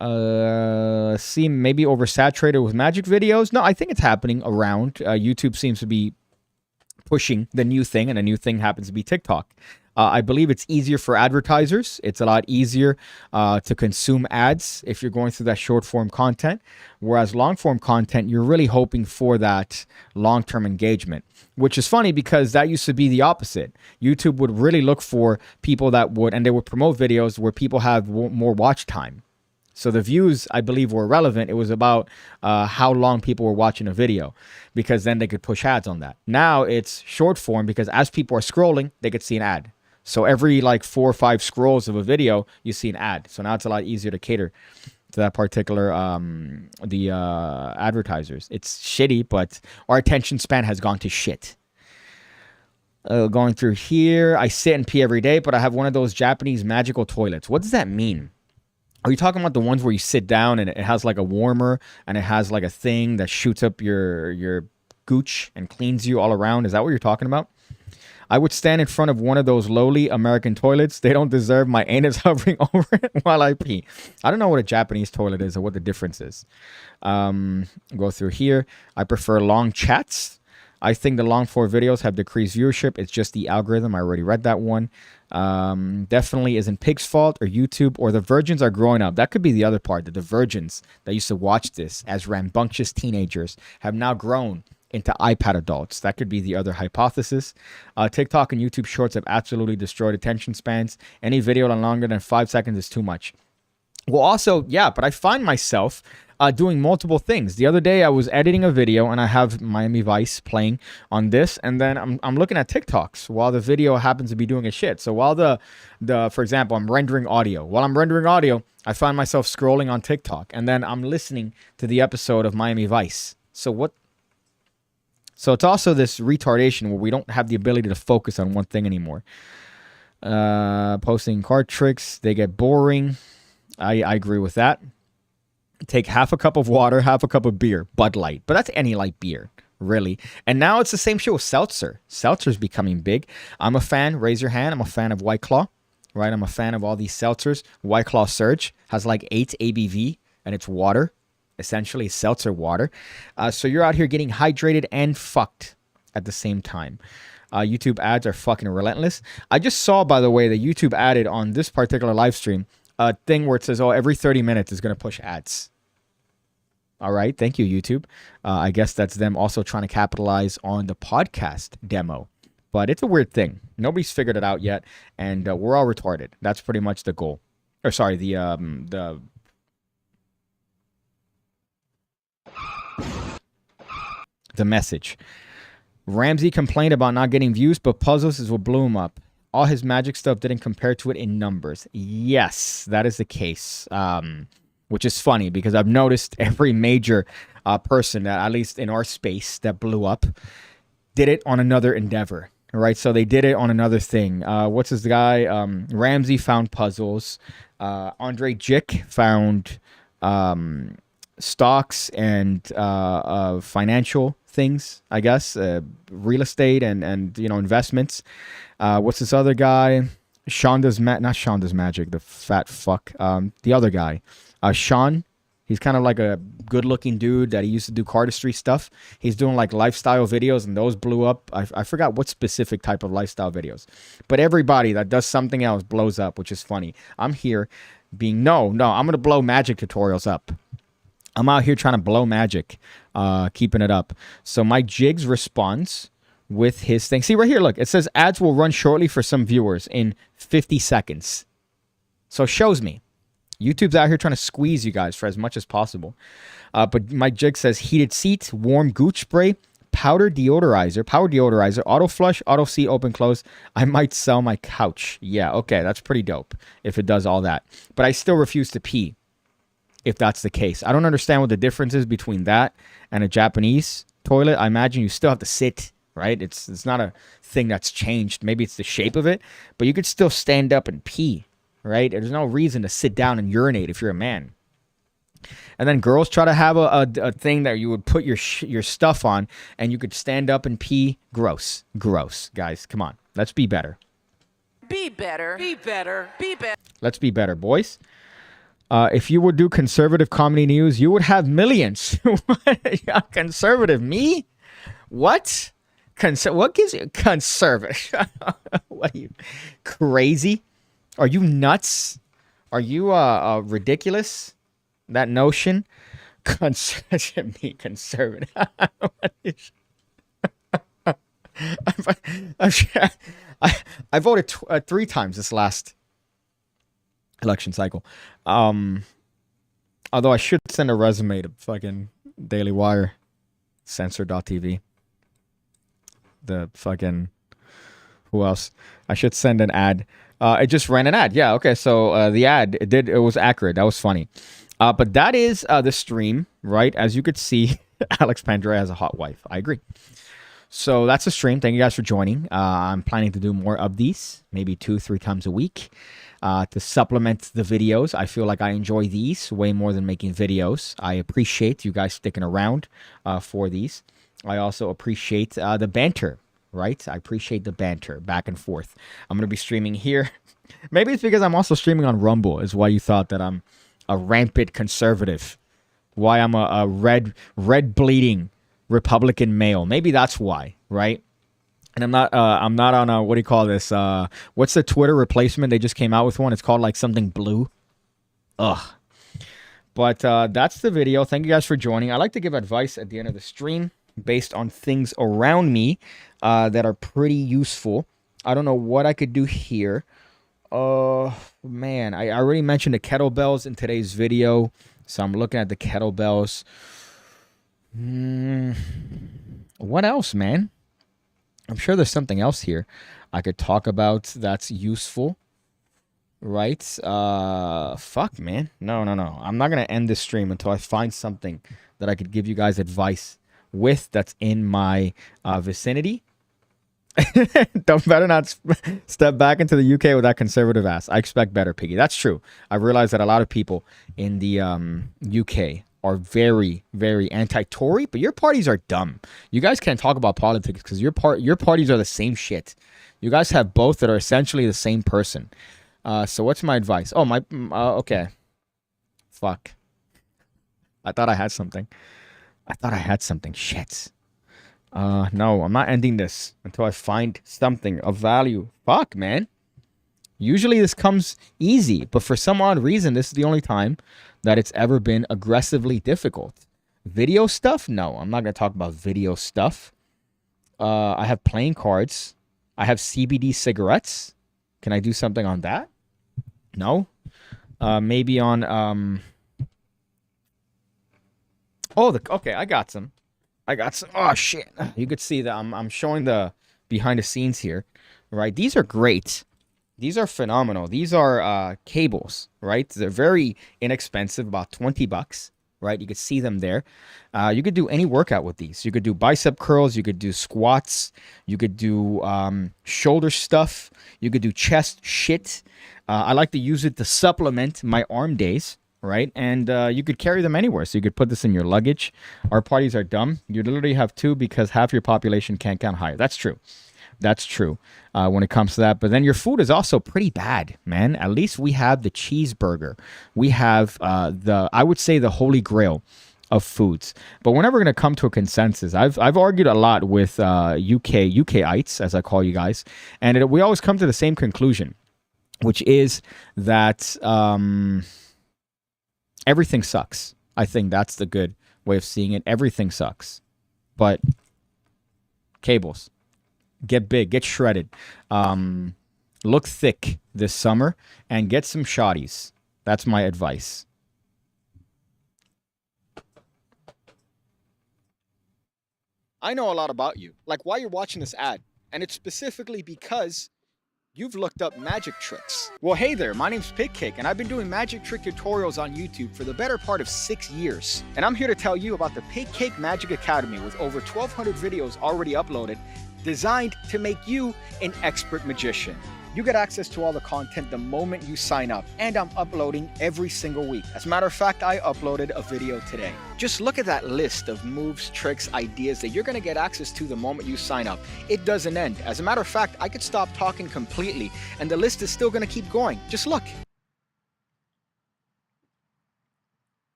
See, maybe oversaturated with magic videos. No, I think it's happening around. YouTube seems to be pushing the new thing, and the new thing happens to be TikTok. I believe it's easier for advertisers. It's a lot easier to consume ads if you're going through that short form content. Whereas long form content, you're really hoping for that long-term engagement, which is funny because that used to be the opposite. YouTube would really look for people that would, and they would promote videos where people have more watch time. So the views, I believe, were relevant. It was about how long people were watching a video, because then they could push ads on that. Now it's short form because as people are scrolling, they could see an ad. So every like 4 or 5 scrolls of a video, you see an ad. So now it's a lot easier to cater to that particular advertisers. It's shitty, but our attention span has gone to shit. Going through here, I sit and pee every day, but I have one of those Japanese magical toilets. What does that mean? Are you talking about the ones where you sit down and it has like a warmer and it has like a thing that shoots up your gooch and cleans you all around? Is that what you're talking about? I would stand in front of one of those lowly American toilets. They don't deserve my anus hovering over it while I pee. I don't know what a Japanese toilet is or what the difference is. Go through here. I prefer long chats. I think the long form videos have decreased viewership. It's just the algorithm. I already read that one. Definitely isn't Pig's fault or YouTube or the virgins are growing up. That could be the other part. That the virgins that used to watch this as rambunctious teenagers have now grown into iPad adults. That could be the other hypothesis. TikTok and YouTube Shorts have absolutely destroyed attention spans. Any video longer than 5 seconds is too much. Well, also, yeah, but I find myself doing multiple things. The other day, I was editing a video, and I have Miami Vice playing on this, and then I'm looking at TikToks while the video happens to be doing a shit. So while for example, I'm rendering audio. While I'm rendering audio, I find myself scrolling on TikTok, and then I'm listening to the episode of Miami Vice. So it's also this retardation where we don't have the ability to focus on one thing anymore. Posting card tricks, they get boring. I agree with that. Take half a cup of water, half a cup of beer, Bud Light. But that's any light beer, really. And now it's the same shit with seltzer. Seltzer's becoming big. I'm a fan, raise your hand. I'm a fan of White Claw, right? I'm a fan of all these seltzers. White Claw Surge has like 8 ABV, and it's water. Essentially seltzer water. So you're out here getting hydrated and fucked at the same time. YouTube ads are fucking relentless. I just saw, by the way, that YouTube added on this particular live stream a thing where it says, oh, every 30 minutes is going to push ads. All right. Thank you, YouTube. I guess that's them also trying to capitalize on the podcast demo. But it's a weird thing. Nobody's figured it out yet. And we're all retarded. That's pretty much the goal. Or sorry, the message. Ramsey complained about not getting views, but puzzles is what blew him up. All his magic stuff didn't compare to it in numbers. Yes, that is the case. Which is funny because I've noticed every major person that, at least in our space, that blew up, did it on another endeavor. All right, so they did it on another thing. What's this guy? Ramsey found puzzles. Andre Jick found stocks and financial things, I guess, real estate and investments. What's this other guy? Not Shonda's Magic, the fat fuck. The other guy, Sean. He's kind of like a good-looking dude that he used to do cardistry stuff. He's doing like lifestyle videos, and those blew up. I forgot what specific type of lifestyle videos. But everybody that does something else blows up, which is funny. I'm here being, I'm going to blow magic tutorials up. I'm out here trying to blow magic, keeping it up. So my Jigs responds with his thing. See right here, look. It says ads will run shortly for some viewers in 50 seconds. So it shows me. YouTube's out here trying to squeeze you guys for as much as possible. But my Jig says heated seats, warm gooch spray, power deodorizer, auto flush, auto seat open close. I might sell my couch. Yeah, okay, that's pretty dope if it does all that. But I still refuse to pee if that's the case. I don't understand what the difference is between that and a Japanese toilet. I imagine you still have to sit, right? It's not a thing that's changed. Maybe it's the shape of it, but you could still stand up and pee. Right? There's no reason to sit down and urinate if you're a man. And then girls try to have a thing that you would put your stuff on and you could stand up and pee. Gross. Gross. Guys, come on. Let's be better. Be better. Be better. Be better. Let's be better, boys. If you would do conservative comedy news, you would have millions. Conservative? Me? What? What gives you conservative? What are you, crazy? Are you nuts? Are you ridiculous? That notion? Me conservative. I voted 3 times this last election cycle. Although I should send a resume to fucking Daily Wire. Censor.tv. The fucking... Who else? I should send an ad. It just ran an ad. Yeah, okay. So the ad, it was accurate. That was funny. But that is the stream, right? As you could see, Alex Pandrea has a hot wife. I agree. So that's the stream. Thank you guys for joining. I'm planning to do more of these, maybe 2-3 times a week, to supplement the videos. I feel like I enjoy these way more than making videos. I appreciate you guys sticking around for these. I also appreciate the banter. Right? I appreciate the banter back and forth. I'm going to be streaming here. Maybe it's because I'm also streaming on Rumble is why you thought that I'm a rampant conservative. Why I'm a red bleeding Republican male. Maybe that's why, right? And I'm not on a, what do you call this? What's the Twitter replacement? They just came out with one. It's called like something blue. Ugh. But that's the video. Thank you guys for joining. I like to give advice at the end of the stream based on things around me that are pretty useful. I don't know what I could do here. Man, I already mentioned the kettlebells in today's video, so I'm looking at the kettlebells. What else, man? I'm sure there's something else here I could talk about that's useful, right? Fuck, man. No. I'm not going to end this stream until I find something that I could give you guys advice with that's in my vicinity. Don't better not step back into the UK with that conservative ass. I expect better, Piggy. That's true. I realize that a lot of people in the UK are very, very anti-Tory, but your parties are dumb. You guys can't talk about politics because your parties are the same shit. You guys have both that are essentially the same person. So what's my advice? Oh, okay. Fuck. I thought I had something. Shit. No, I'm not ending this until I find something of value. Fuck, man. Usually this comes easy, but for some odd reason, this is the only time that it's ever been aggressively difficult. Video stuff? No, I'm not going to talk about video stuff. I have playing cards. I have CBD cigarettes. Can I do something on that? No. Maybe on... Okay, I got some. Oh, shit. You could see that I'm showing the behind the scenes here, right? These are great. These are phenomenal. These are cables, right? They're very inexpensive, about $20. right? You could see them there. You could do any workout with these. You could do bicep curls. You could do squats. You could do shoulder stuff. You could do chest shit. I like to use it to supplement my arm days, right? And you could carry them anywhere. So you could put this in your luggage. Our parties are dumb. You literally have two because half your population can't count higher. That's true. That's true when it comes to that. But then your food is also pretty bad, man. At least we have the cheeseburger. We have I would say the holy grail of foods. But we're never going to come to a consensus. I've argued a lot with UKites, as I call you guys. And we always come to the same conclusion, which is that everything sucks. I think that's the good way of seeing it. Everything sucks. But Gables, get big, get shredded, look thick this summer, and get some shotties. That's my advice. I know a lot about you, like why you're watching this ad, and it's specifically because you've looked up magic tricks. Well, hey there, my name's PigCake, and I've been doing magic trick tutorials on YouTube for the better part of 6 years. And I'm here to tell you about the PigCake Magic Academy with over 1,200 videos already uploaded, designed to make you an expert magician. You get access to all the content the moment you sign up, and I'm uploading every single week. As a matter of fact, I uploaded a video today. Just look at that list of moves, tricks, ideas that you're gonna get access to the moment you sign up. It doesn't end. As a matter of fact, I could stop talking completely, and the list is still gonna keep going. Just look.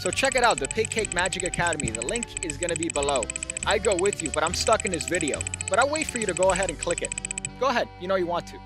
So check it out, the PigCake Magic Academy. The link is going to be below. I'd go with you, but I'm stuck in this video. But I'll wait for you to go ahead and click it. Go ahead, you know you want to.